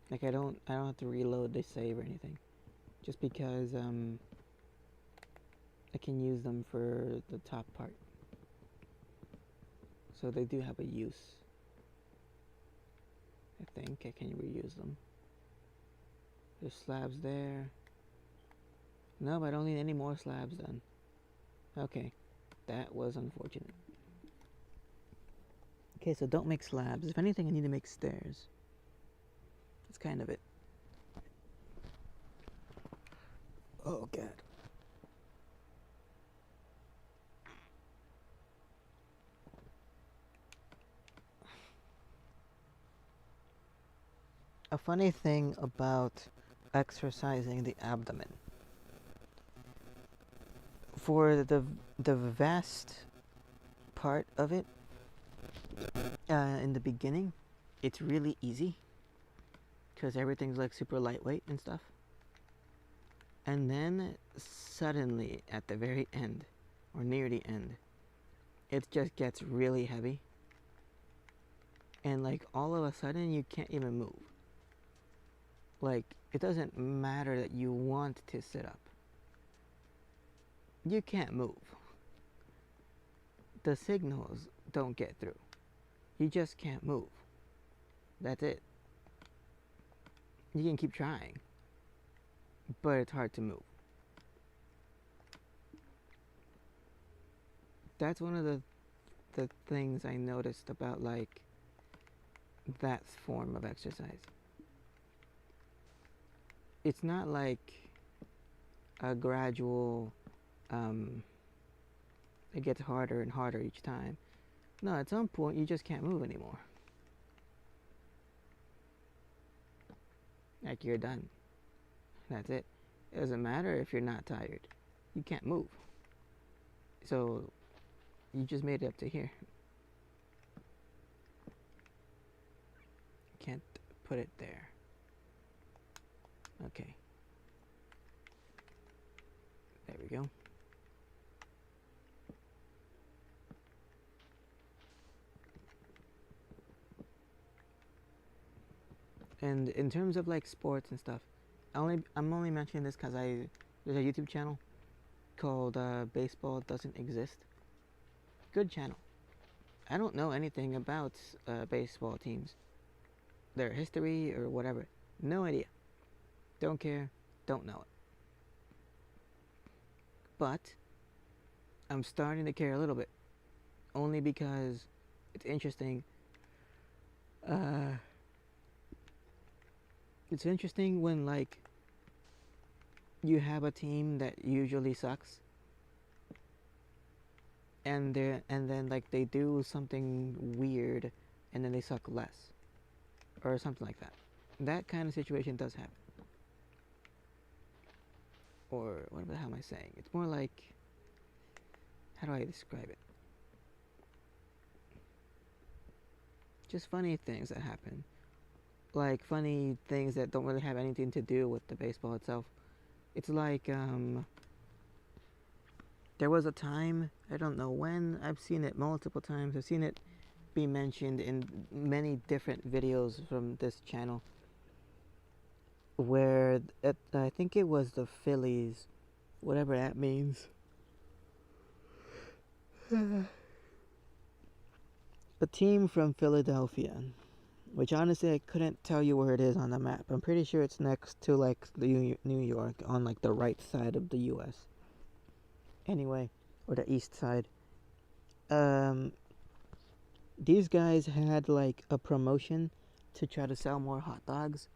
Like I don't have to reload the save or anything, just because I can use them for the top part. So they do have a use. I think I can reuse them. There's slabs there. No, but I don't need any more slabs then. Okay, that was unfortunate. Okay, so don't make slabs. If anything, I need to make stairs. That's kind of it. Oh, God. A funny thing about exercising the abdomen. For the vast part of it, in the beginning, it's really easy because everything's like super lightweight and stuff. And then suddenly at the very end, or near the end, it just gets really heavy. And like all of a sudden you can't even move. Like it doesn't matter that you want to sit up. You can't move. The signals don't get through. You just can't move. That's it. You can keep trying, but it's hard to move. That's one of the things I noticed about like that form of exercise. It's not like a gradual it gets harder and harder each time. No, at some point you just can't move anymore. Like you're done. That's it. It doesn't matter if you're not tired. You can't move. So you just made it up to here. Can't put it there. Okay. There we go. And in terms of like sports and stuff, I'm only mentioning this because there's a YouTube channel called Baseball Doesn't Exist. Good channel. I don't know anything about baseball teams, their history or whatever. No idea. Don't care. Don't know it. But I'm starting to care a little bit, only because it's interesting. It's interesting when like you have a team that usually sucks, and then like they do something weird, and then they suck less, or something like that. That kind of situation does happen. Or what the hell am I saying? It's more like, how do I describe it? Just funny things that happen. Like funny things that don't really have anything to do with the baseball itself. It's like, there was a time, I don't know when, I've seen it multiple times. I've seen it be mentioned in many different videos from this channel, where I think it was the Phillies, whatever that means. A team from Philadelphia, which honestly I couldn't tell you where it is on the map. I'm pretty sure it's next to like the New York, on like the right side of the US. Anyway, or the east side. Um, these guys had like a promotion to try to sell more hot dogs.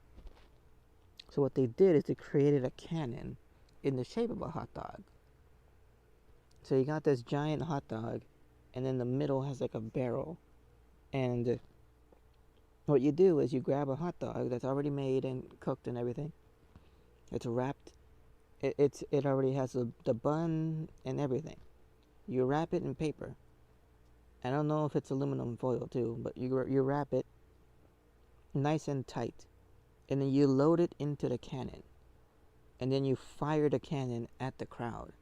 So what they did is they created a cannon in the shape of a hot dog. So you got this giant hot dog, and in the middle has like a barrel. And what you do is you grab a hot dog that's already made and cooked and everything. It's wrapped. It already has the bun and everything. You wrap it in paper. I don't know if it's aluminum foil too, but you wrap it nice and tight, and then you load it into the cannon, and then you fire the cannon at the crowd,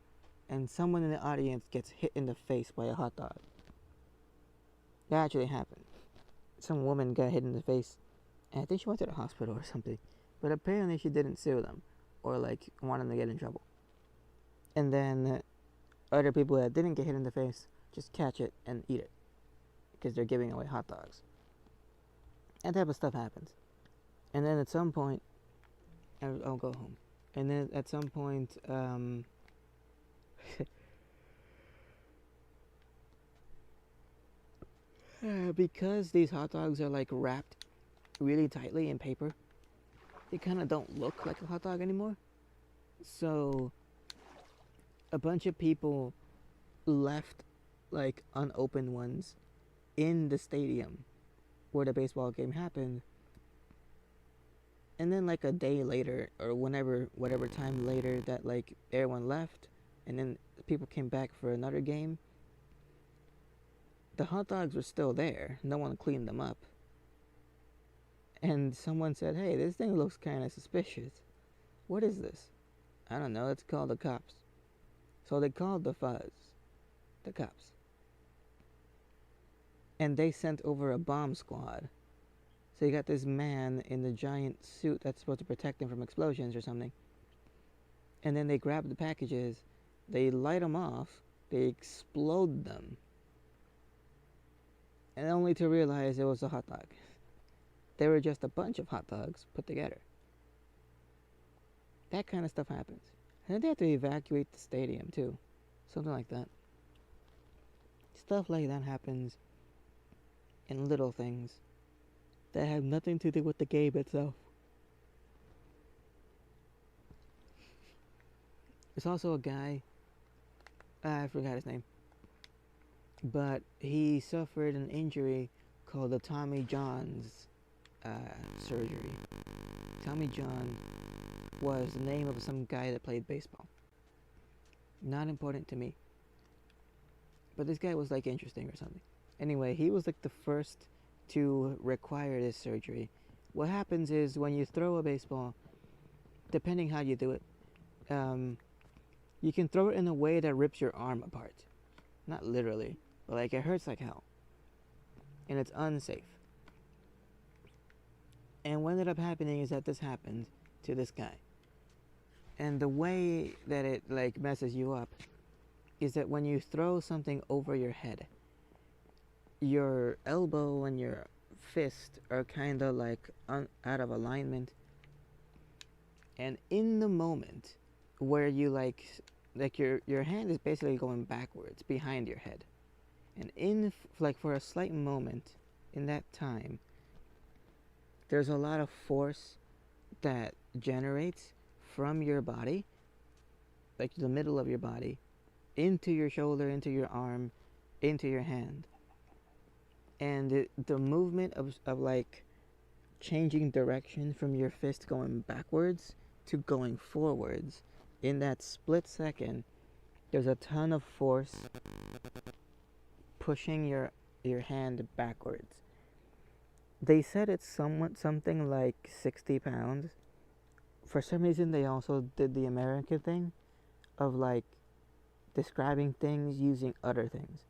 and someone in the audience gets hit in the face by a hot dog. That actually happened. Some woman got hit in the face, and I think she went to the hospital or something, but apparently she didn't sue them or like want them to get in trouble. And then other people that didn't get hit in the face just catch it and eat it because they're giving away hot dogs. That type of stuff happens. And then at some point, I'll go home. And then at some point, because these hot dogs are like wrapped really tightly in paper, they kind of don't look like a hot dog anymore. So a bunch of people left like unopened ones in the stadium where the baseball game happened. And then like a day later or whatever time later that like everyone left and then people came back for another game, the hot dogs were still there. No one cleaned them up. And someone said, "Hey, this thing looks kind of suspicious. What is this?" "I don't know, let's call the cops." So they called the cops. And they sent over a bomb squad. So you got this man in the giant suit that's supposed to protect him from explosions or something. And then they grab the packages, they light them off, they explode them. And only to realize it was a hot dog. They were just a bunch of hot dogs put together. That kind of stuff happens. And then they have to evacuate the stadium too. Something like that. Stuff like that happens in little things that have nothing to do with the game itself. There's also a guy, I forgot his name, but he suffered an injury called the Tommy John's surgery. Tommy John was the name of some guy that played baseball. Not important to me. But this guy was like interesting or something. Anyway, he was like the first to require this surgery. What happens is when you throw a baseball, depending how you do it, you can throw it in a way that rips your arm apart. Not literally, but like it hurts like hell. And it's unsafe. And what ended up happening is that this happened to this guy. And the way that it like messes you up is that when you throw something over your head, your elbow and your fist are kind of like out of alignment. And in the moment where you like your hand is basically going backwards behind your head. And in like for a slight moment in that time, there's a lot of force that generates from your body, like the middle of your body, into your shoulder, into your arm, into your hand. And the movement of like changing direction from your fist going backwards to going forwards, in that split second, there's a ton of force pushing your hand backwards. They said it's something like 60 pounds. For some reason, they also did the American thing of like describing things using other things.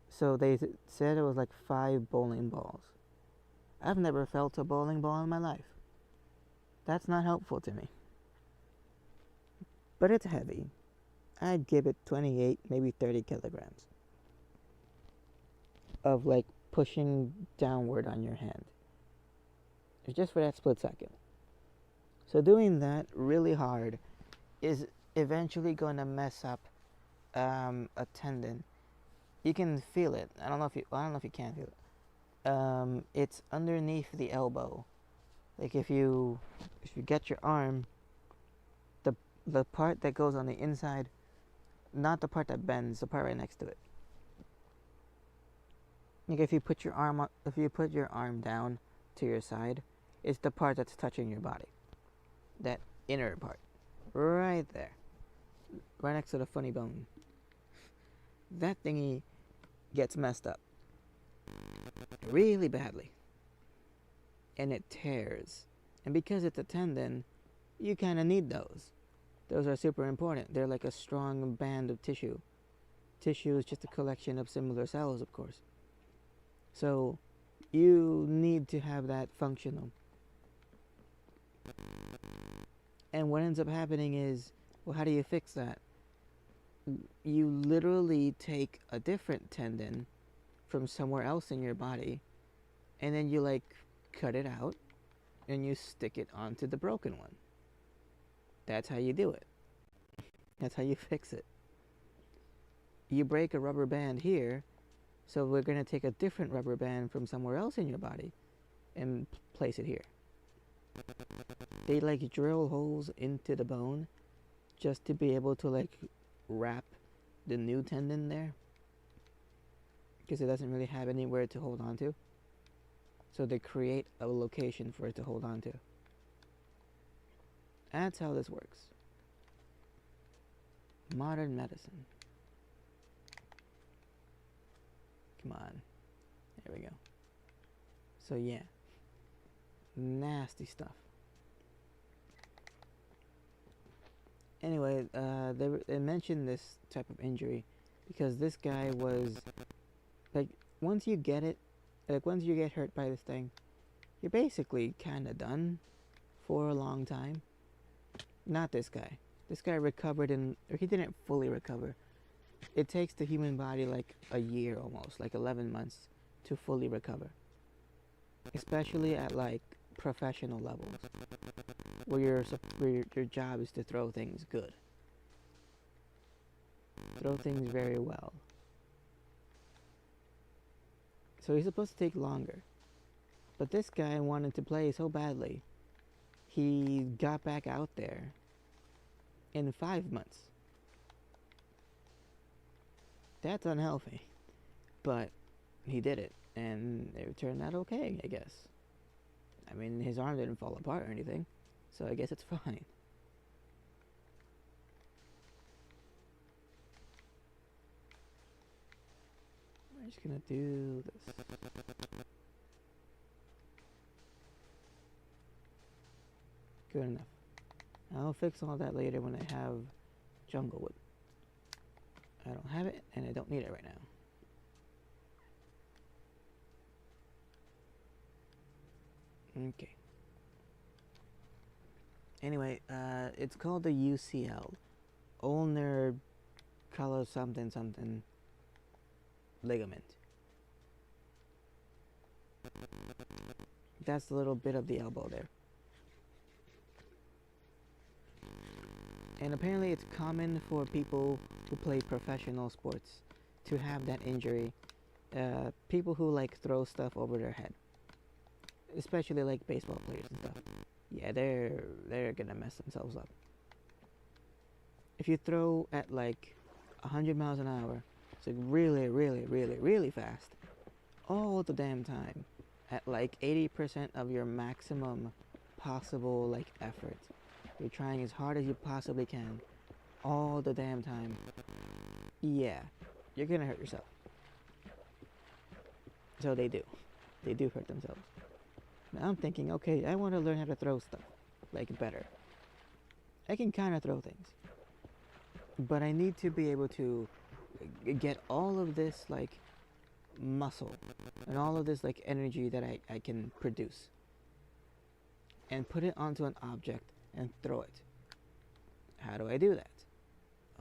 So they said it was like 5 bowling balls. I've never felt a bowling ball in my life. That's not helpful to me. But it's heavy. I'd give it 28, maybe 30 kilograms of like pushing downward on your hand. It's just for that split second. So doing that really hard is eventually going to mess up a tendon. You can feel it. I don't know if you can feel it. It's underneath the elbow. Like if you get your arm, the the part that goes on the inside, not the part that bends, the part right next to it. Like if you put your arm down to your side, it's the part that's touching your body. That inner part. Right there. Right next to the funny bone. That thingy gets messed up. Really badly. And it tears. And because it's a tendon, you kind of need those. Those are super important. They're like a strong band of tissue. Tissue is just a collection of similar cells, of course. So you need to have that functional. And what ends up happening is, well, how do you fix that? You literally take a different tendon from somewhere else in your body, and then you like cut it out and you stick it onto the broken one. That's how you do it. That's how you fix it. You break a rubber band here, so we're going to take a different rubber band from somewhere else in your body and place it here. They like drill holes into the bone just to be able to like wrap the new tendon there, because it doesn't really have anywhere to hold on to. So they create a location for it to hold on to. That's how this works. Modern medicine. Come on. There we go. So yeah. Nasty stuff. Anyway, they mentioned this type of injury because this guy was like, once you get hurt by this thing, you're basically kind of done for a long time. Not this guy. This guy recovered or he didn't fully recover. It takes the human body like a year almost, like 11 months to fully recover. Especially at like professional levels, where your job is to throw things good. Throw things very well. So he's supposed to take longer. But this guy wanted to play so badly, he got back out there in 5 months. That's unhealthy. But he did it, and it turned out okay, I guess. I mean, his arm didn't fall apart or anything, so I guess it's fine. We're just gonna do this. Good enough. I'll fix all that later when I have jungle wood. I don't have it, and I don't need it right now. Okay. Anyway, it's called the UCL. Ulnar color something something ligament. That's the little bit of the elbow there. And apparently it's common for people who play professional sports to have that injury. People who like throw stuff over their head. Especially like baseball players and stuff. Yeah, they're gonna mess themselves up. If you throw at like 100 miles an hour, so really, really, really, really fast, all the damn time, at like 80% of your maximum possible like effort, you're trying as hard as you possibly can, all the damn time, yeah, you're gonna hurt yourself. So they do hurt themselves. Now I'm thinking, okay, I want to learn how to throw stuff, like, better. I can kind of throw things. But I need to be able to get all of this, like, muscle and all of this, like, energy that I can produce and put it onto an object and throw it. How do I do that?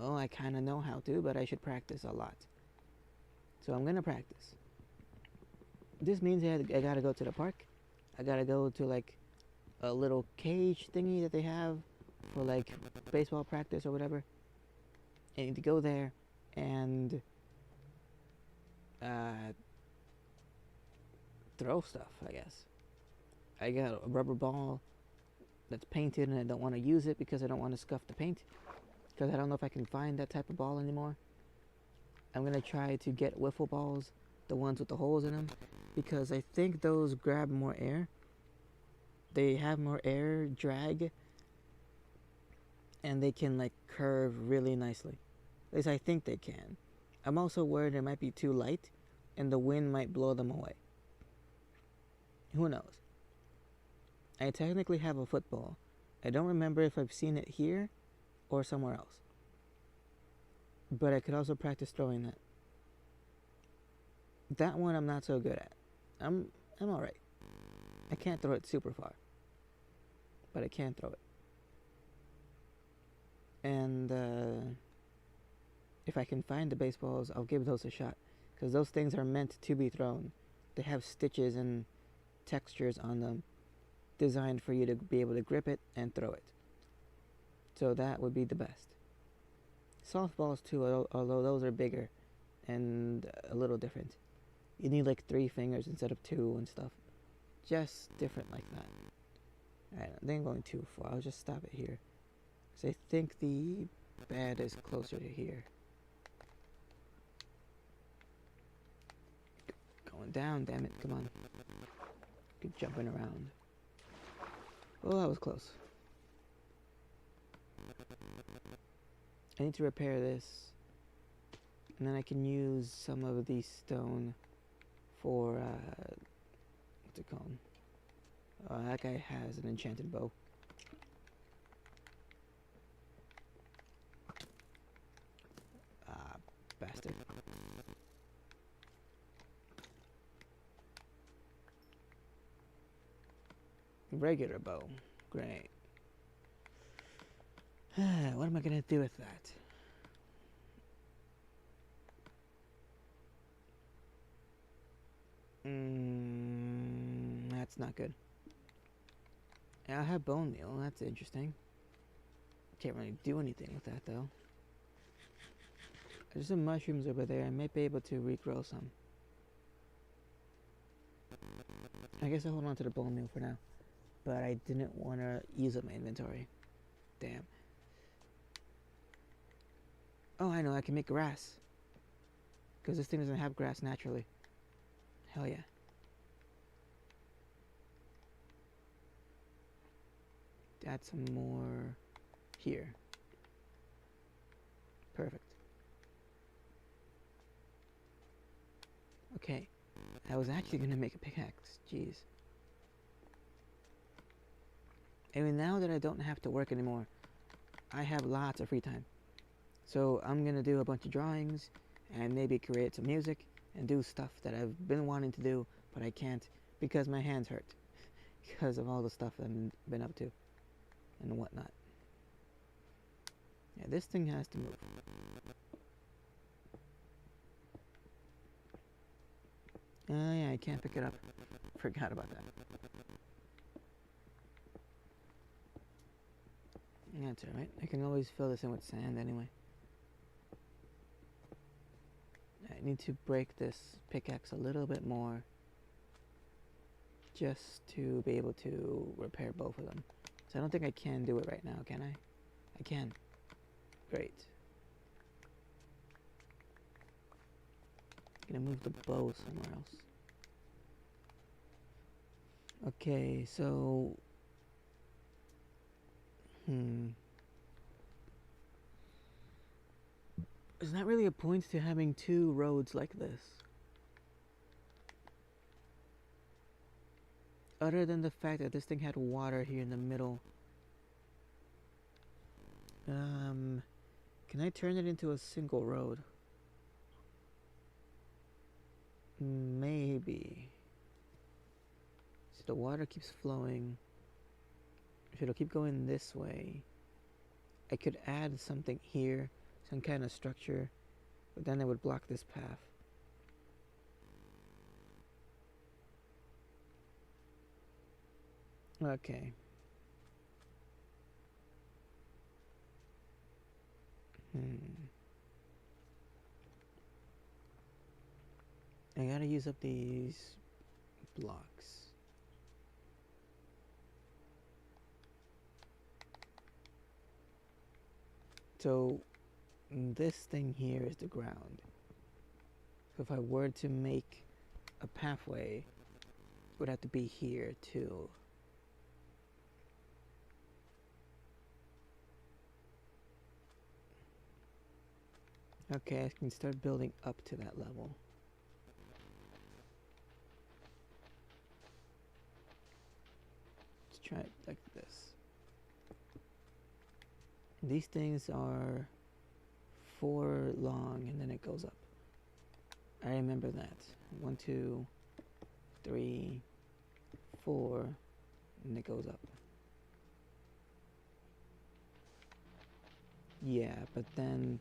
Oh, I kind of know how to, but I should practice a lot. So I'm going to practice. This means I got to go to the park. I gotta go to like a little cage thingy that they have for like baseball practice or whatever. I need to go there and uh, throw stuff, I guess. I got a rubber ball that's painted and I don't want to use it because I don't want to scuff the paint. Because I don't know if I can find that type of ball anymore. I'm going to try to get wiffle balls, the ones with the holes in them, because I think those grab more air. They have more air drag, and they can like curve really nicely. At least I think they can. I'm also worried they might be too light and the wind might blow them away. Who knows? I technically have a football. I don't remember if I've seen it here or somewhere else. But I could also practice throwing that. That one I'm not so good at. I'm alright. I can't throw it super far. But I can throw it. And if I can find the baseballs, I'll give those a shot. Because those things are meant to be thrown. They have stitches and textures on them designed for you to be able to grip it and throw it. So that would be the best. Softballs too, although those are bigger and a little different. You need like 3 fingers instead of 2 and stuff. Just different like that. Alright, I think I'm going too far. I'll just stop it here. Because I think the bed is closer to here. Going down, damn it, come on. Keep jumping around. Oh, that was close. I need to repair this. And then I can use some of the stone for, what's it called? That guy has an enchanted bow. Ah, bastard. Regular bow. Great. What am I gonna do with that? That's not good. Yeah, I have bone meal. That's interesting. Can't really do anything with that though. There's some mushrooms over there. I might be able to regrow some. I guess I'll hold on to the bone meal for now. But I didn't want to use up my inventory. Damn. Oh, I know. I can make grass. Because this thing doesn't have grass naturally. Hell yeah. Add some more here. Perfect. Okay. I was actually going to make a pickaxe. Jeez. I mean, now that I don't have to work anymore, I have lots of free time. So I'm going to do a bunch of drawings and maybe create some music and do stuff that I've been wanting to do, but I can't because my hands hurt because of all the stuff I've been up to and whatnot. Yeah, this thing has to move. Oh yeah, I can't pick it up. Forgot about that. That's alright. I can always fill this in with sand anyway. I need to break this pickaxe a little bit more just to be able to repair both of them. So I don't think I can do it right now, can I? I can. Great. I'm gonna move the bow somewhere else. Okay, so there's not really a point to having 2 roads like this. Other than the fact that this thing had water here in the middle. Can I turn it into a single road? Maybe. So the water keeps flowing. If it'll keep going this way, I could add something here, some kind of structure, but then it would block this path. Okay. I gotta use up these blocks. So this thing here is the ground. So if I were to make a pathway, it would have to be here too. Okay, I can start building up to that level. Let's try it like this. These things are 4 long and then it goes up. I remember that. 1, 2, 3, 4, and it goes up. Yeah, but then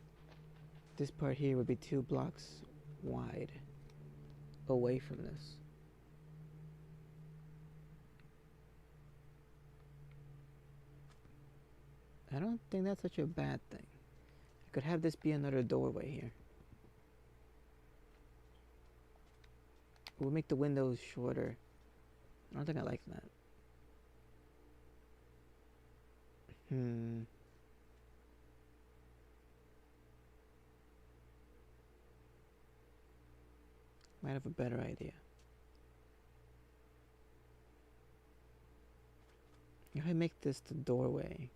this part here would be 2 blocks wide away from this. I don't think that's such a bad thing. I could have this be another doorway here. We'll make the windows shorter. I don't think I like that. Might have a better idea. If I make this the doorway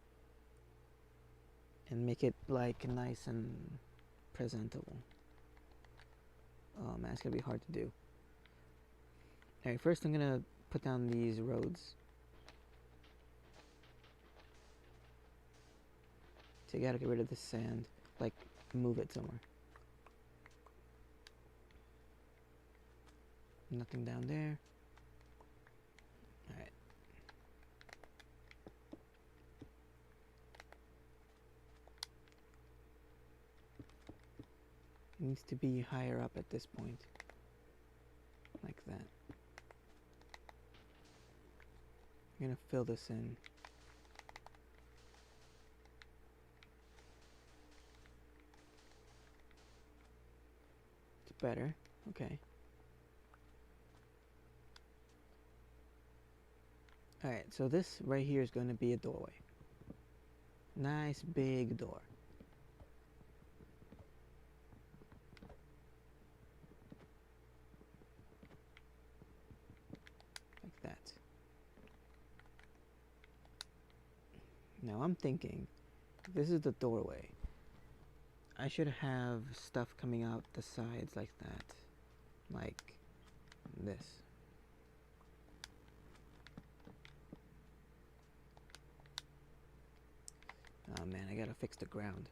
and make it like nice and presentable. Oh man, it's gonna be hard to do. Alright, first I'm gonna put down these roads. So you gotta get rid of this sand, like move it somewhere. Nothing down there. Alright. Needs to be higher up at this point. Like that. I'm gonna fill this in. It's better. Okay. Alright, so this right here is going to be a doorway. Nice big door. Like that. Now I'm thinking, this is the doorway. I should have stuff coming out the sides like that. Like this. Oh man, I gotta fix the ground.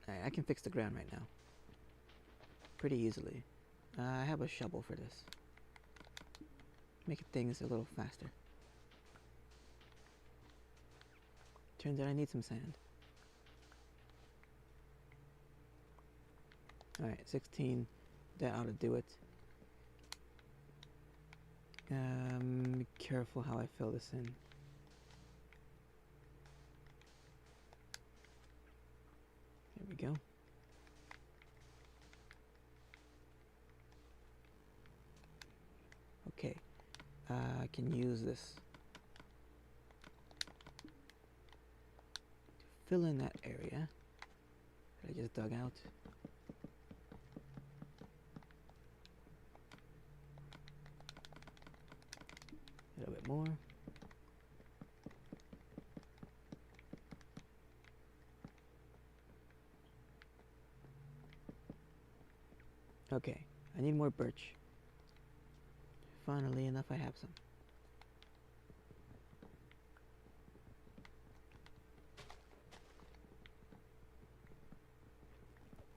Alright, I can fix the ground right now. Pretty easily. I have a shovel for this. Make things a little faster. Turns out I need some sand. Alright, 16. That ought to do it. Be careful how I fill this in. There we go. Okay, I can use this to fill in that area that I just dug out. A little bit more. Okay, I need more birch. Funnily enough, I have some.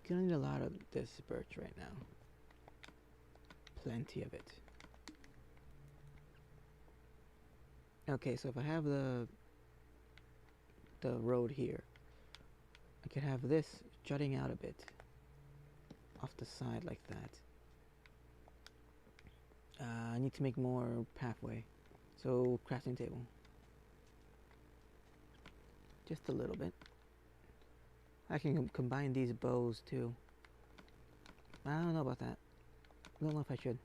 Gonna need a lot of this birch right now. Plenty of it. Okay, so if I have the road here, I could have this jutting out a bit off the side like that. I need to make more pathway, so crafting table. Just a little bit. I can combine these bows too. I don't know about that. I don't know if I should.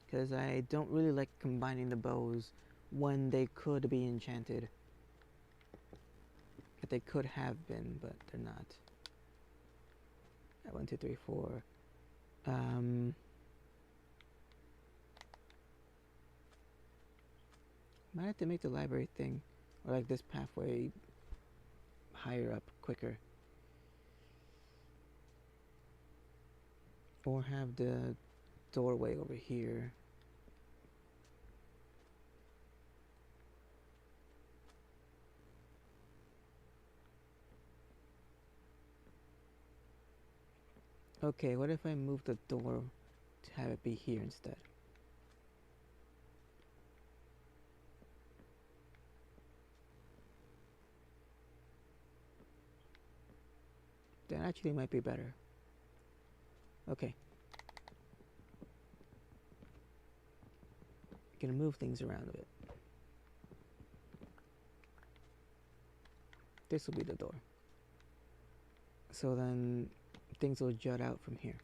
Because I don't really like combining the bows when they could be enchanted. That they could have been, but they're not. 1, 2, 3, 4. Might have to make the library thing, or like this pathway, higher up, quicker. Or have the doorway over here. Okay, what if I move the door to have it be here instead? That actually might be better. Okay. Gonna move things around a bit. This will be the door. So then things will jut out from here.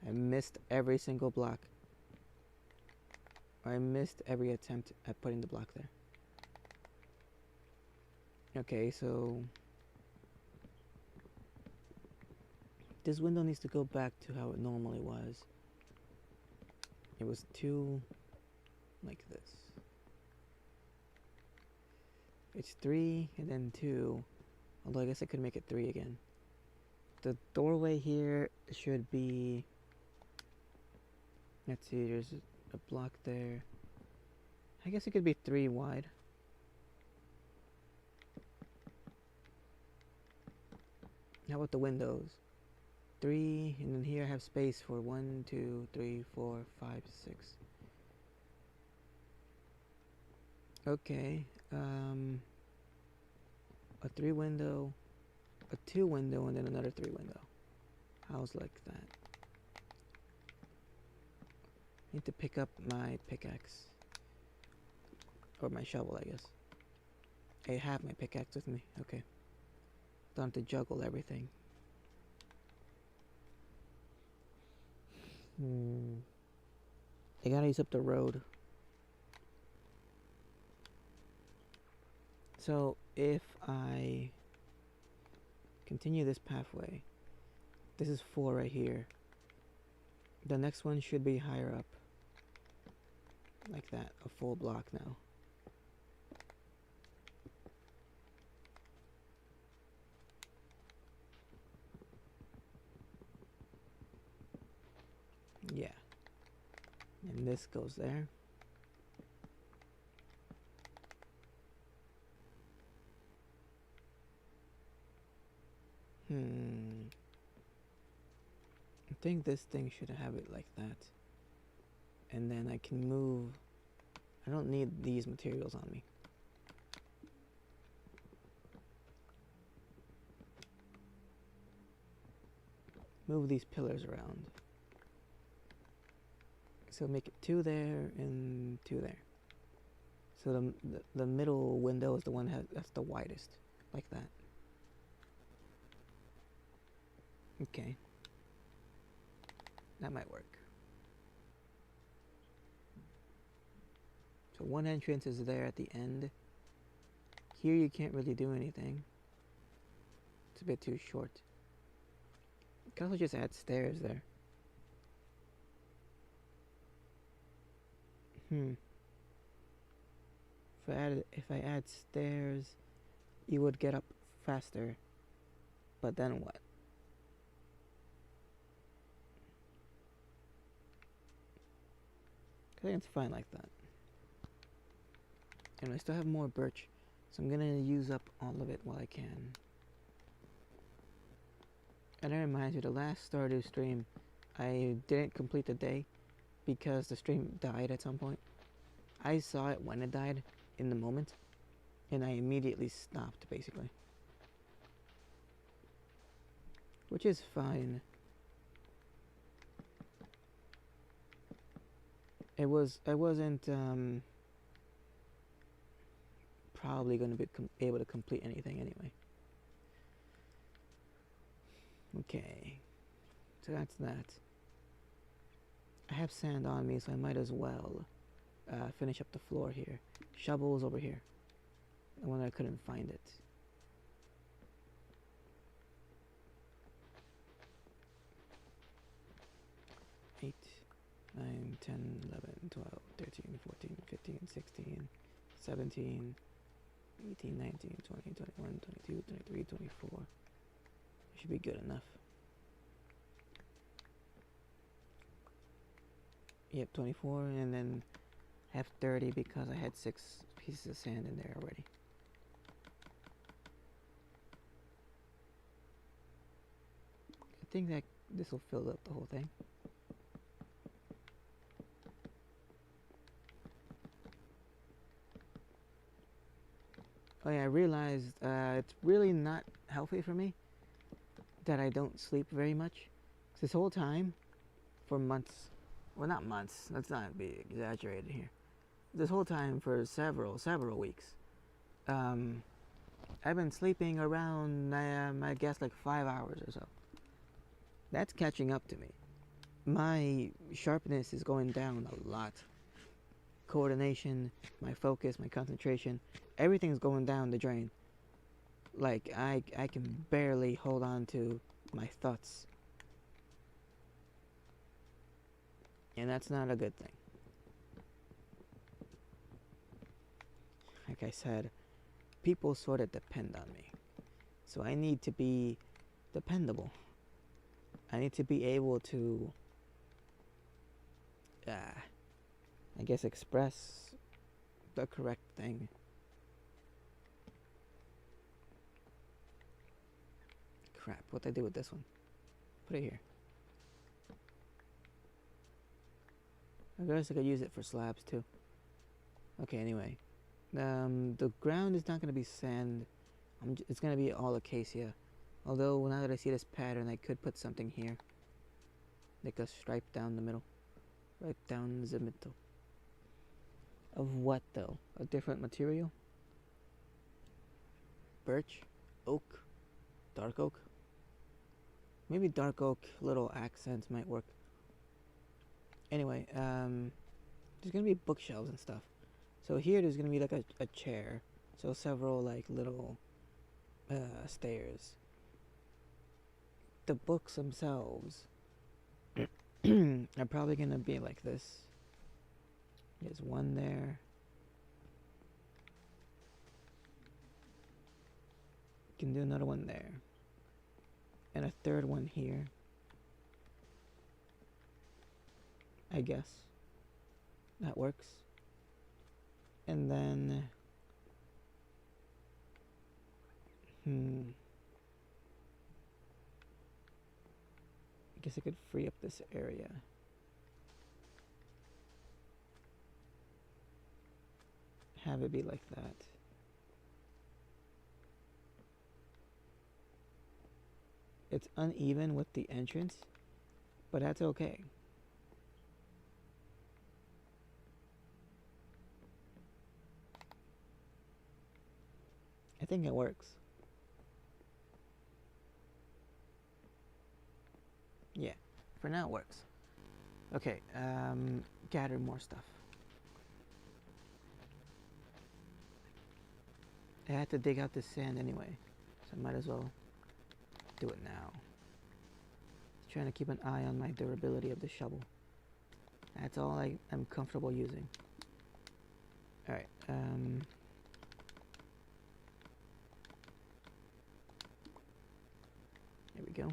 I missed every single block. I missed every attempt at putting the block there. Okay, so this window needs to go back to how it normally was. It was 2 like this. It's 3 and then 2, although I guess I could make it 3 again. The doorway here should be, let's see, there's a block there. I guess it could be 3 wide. How about the windows? 3, and then here I have space for 1, 2, 3, 4, 5, 6. Okay, a 3 window, a 2 window, and then another 3 window. How's like that? Need to pick up my pickaxe. Or my shovel, I guess. I have my pickaxe with me. Okay. Don't have to juggle everything. I gotta use up the road. So if I continue this pathway, this is 4 right here. The next one should be higher up. Like that, a full block now. Yeah. And this goes there. I think this thing should have it like that. And then I can move. I don't need these materials on me. Move these pillars around. So make it 2 there and 2 there. So the middle window is the one that's the widest, like that. Okay. That might work. So one entrance is there at the end. Here you can't really do anything. It's a bit too short. You can also just add stairs there. If I add stairs, you would get up faster. But then what? I think it's fine like that. And I still have more birch, so I'm gonna use up all of it while I can. And that reminds me, the last Stardew stream, I didn't complete the day because the stream died at some point. I saw it when it died, in the moment, and I immediately stopped, basically. Which is fine. I wasn't probably going to be able to complete anything anyway. Okay, so that's that. I have sand on me, so I might as well finish up the floor here. Shovel's over here. The one I couldn't find it. Eight, 9, 10, 11, 12, 13, 14, 15, 16, 17, 18, 19, 20, 21, 22, 23, 24. Should be good enough. Yep, 24, and then have 30 because I had 6 pieces of sand in there already. I think that this will fill up the whole thing. Oh yeah, I realized it's really not healthy for me that I don't sleep very much. This whole time, for months, well not months, let's not be exaggerated here. This whole time for several weeks, I've been sleeping around, I guess like 5 hours or so. That's catching up to me. My sharpness is going down a lot. Coordination, my focus, my concentration, everything's going down the drain. Like, I can barely hold on to my thoughts. And that's not a good thing. Like I said, people sort of depend on me. So I need to be dependable. I need to be able to, I guess, express the correct thing. Crap, what'd I do with this one? Put it here. I guess I could use it for slabs too. Okay, anyway. The ground is not going to be sand. It's going to be all acacia. Although, now that I see this pattern, I could put something here. Like a stripe down the middle. Right down the middle. Of what, though? A different material? Birch? Oak? Dark oak? Maybe dark oak little accents might work. Anyway, there's going to be bookshelves and stuff. So here there's going to be like a chair. So several like little stairs. The books themselves are probably going to be like this. There's one there. You can do another one there. And a third one here. I guess. That works. And then I guess I could free up this area. Have it be like that. It's uneven with the entrance, but that's okay. I think it works. Yeah, for now it works. Okay, gather more stuff. I had to dig out this sand anyway, so I might as well do it now. Trying to keep an eye on my durability of the shovel. That's all I'm comfortable using. Alright, there we go.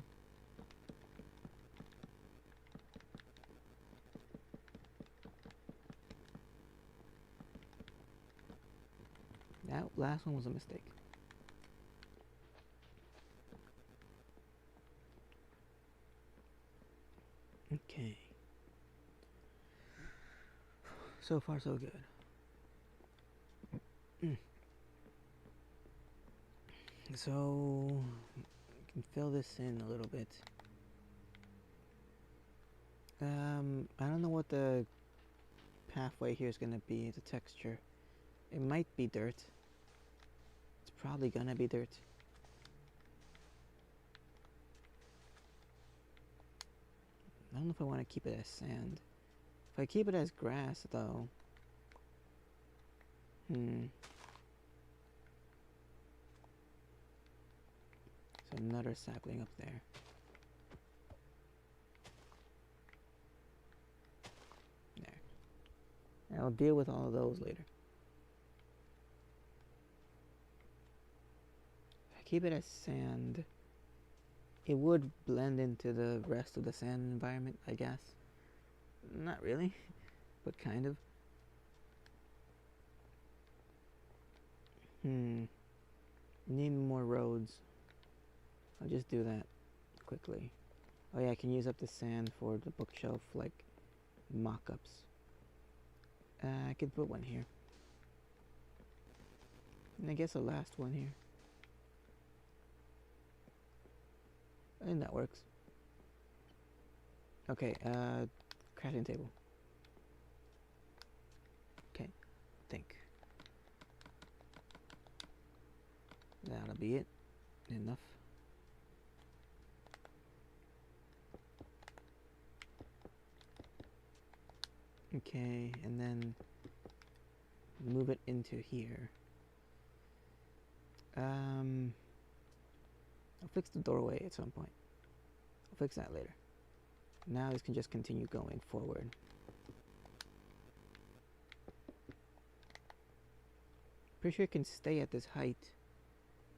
That last one was a mistake. Okay. So far, so good. So, I can fill this in a little bit. I don't know what the pathway here is going to be, the texture. It might be dirt. probably gonna be dirt. I don't know if I want to keep it as sand. If I keep it as grass, though... So another sapling up there. There. And I'll deal with all of those later. If I keep it as sand, it would blend into the rest of the sand environment, I guess. Not really, but kind of. Need more roads. I'll just do that quickly. Oh yeah, I can use up the sand for the bookshelf, like, mock-ups. I could put one here. And I guess a last one here. I think that works. Okay, crafting table. Okay, think. That'll be it. Enough. Okay, and then move it into here. I'll fix the doorway at some point. I'll fix that later. Now this can just continue going forward. Pretty sure it can stay at this height.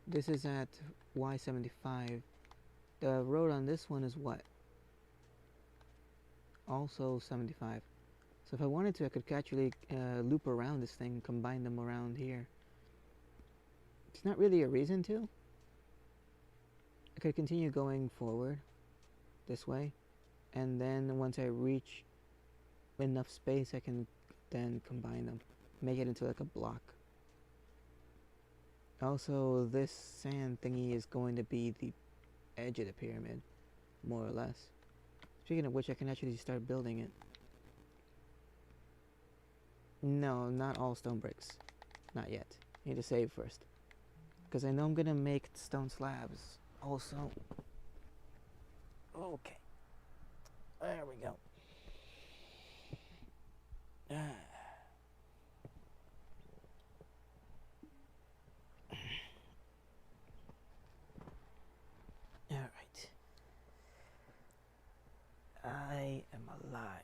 This is at Y75. The road on this one is what? Also 75. So if I wanted to, I could actually loop around this thing, combine them around here. It's not really a reason to. I could continue going forward this way, and then once I reach enough space, I can then combine them, make it into like a block. Also, this sand thingy is going to be the edge of the pyramid, more or less. Speaking of which, I can actually start building it. No, not all stone bricks. Not yet. I need to save first. Because I know I'm going to make stone slabs also. Okay. There we go. Alright. I am alive.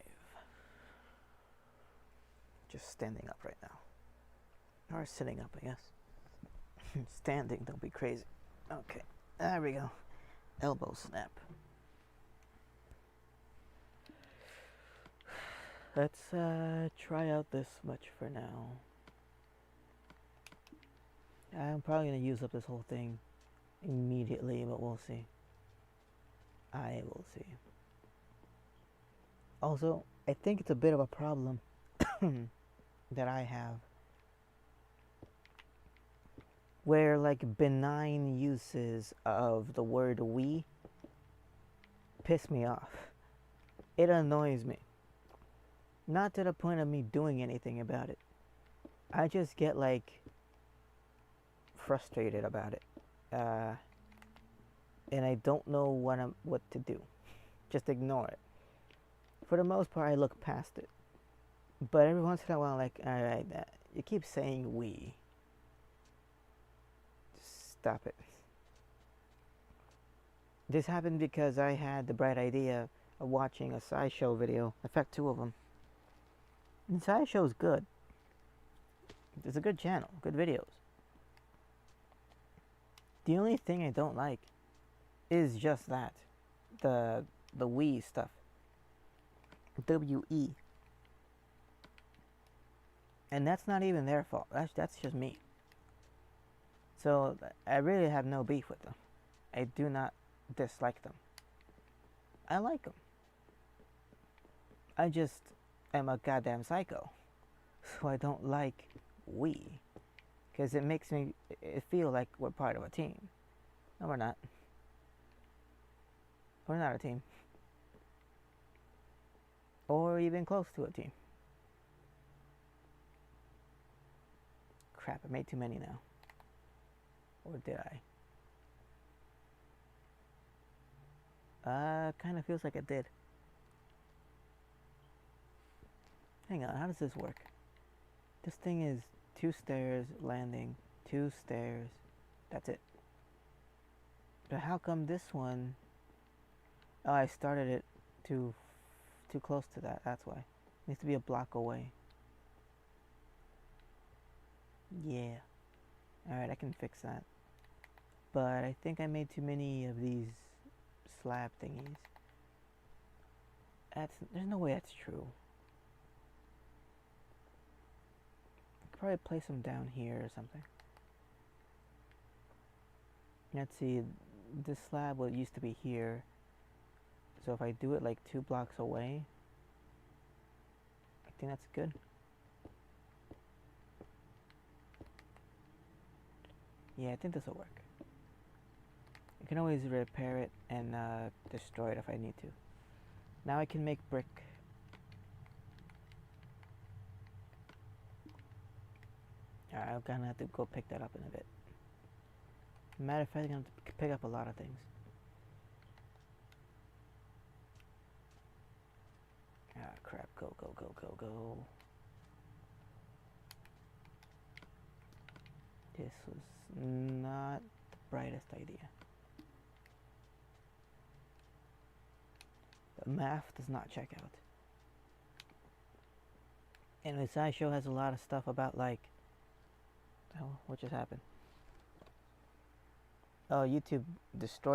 Just standing up right now. Or sitting up, I guess. Standing, don't be crazy. Okay, there we go. Elbow snap. Let's try out this much for now. I'm probably going to use up this whole thing immediately, but we'll see. I will see. Also, I think it's a bit of a problem that I have, where like benign uses of the word we piss me off. It annoys me. Not to the point of me doing anything about it. I just get like frustrated about it. And I don't know what to do. Just ignore it. For the most part, I look past it. But every once in a while, like, alright, you keep saying we. Just stop it. This happened because I had the bright idea of watching a SciShow video. In fact, 2 of them. And SciShow's good. It's a good channel, good videos. The only thing I don't like is just that. The we stuff. W-E. And that's not even their fault. That's just me. So I really have no beef with them. I do not dislike them. I like them. I just am a goddamn psycho. So I don't like we. Because it makes me feel like we're part of a team. No, we're not. We're not a team. Or even close to a team. Crap, I made too many now. Or did I? Kind of feels like it did. Hang on, how does this work? This thing is 2 stairs, landing, 2 stairs. That's it. But how come this one... Oh, I started it too close to that. That's why. It needs to be a block away. Yeah. Alright, I can fix that. But I think I made too many of these slab thingies. There's no way that's true. I could probably place them down here or something. Let's see, this slab used to be here. So if I do it like 2 blocks away, I think that's good. Yeah, I think this will work. I can always repair it and destroy it if I need to. Now I can make brick. Alright, I'm gonna have to go pick that up in a bit. Matter of fact, I'm gonna have to pick up a lot of things. Ah, crap. Go, go, go, go, go. This was not the brightest idea. The math does not check out. And the SciShow has a lot of stuff about like... Oh, what just happened? Oh, YouTube destroyed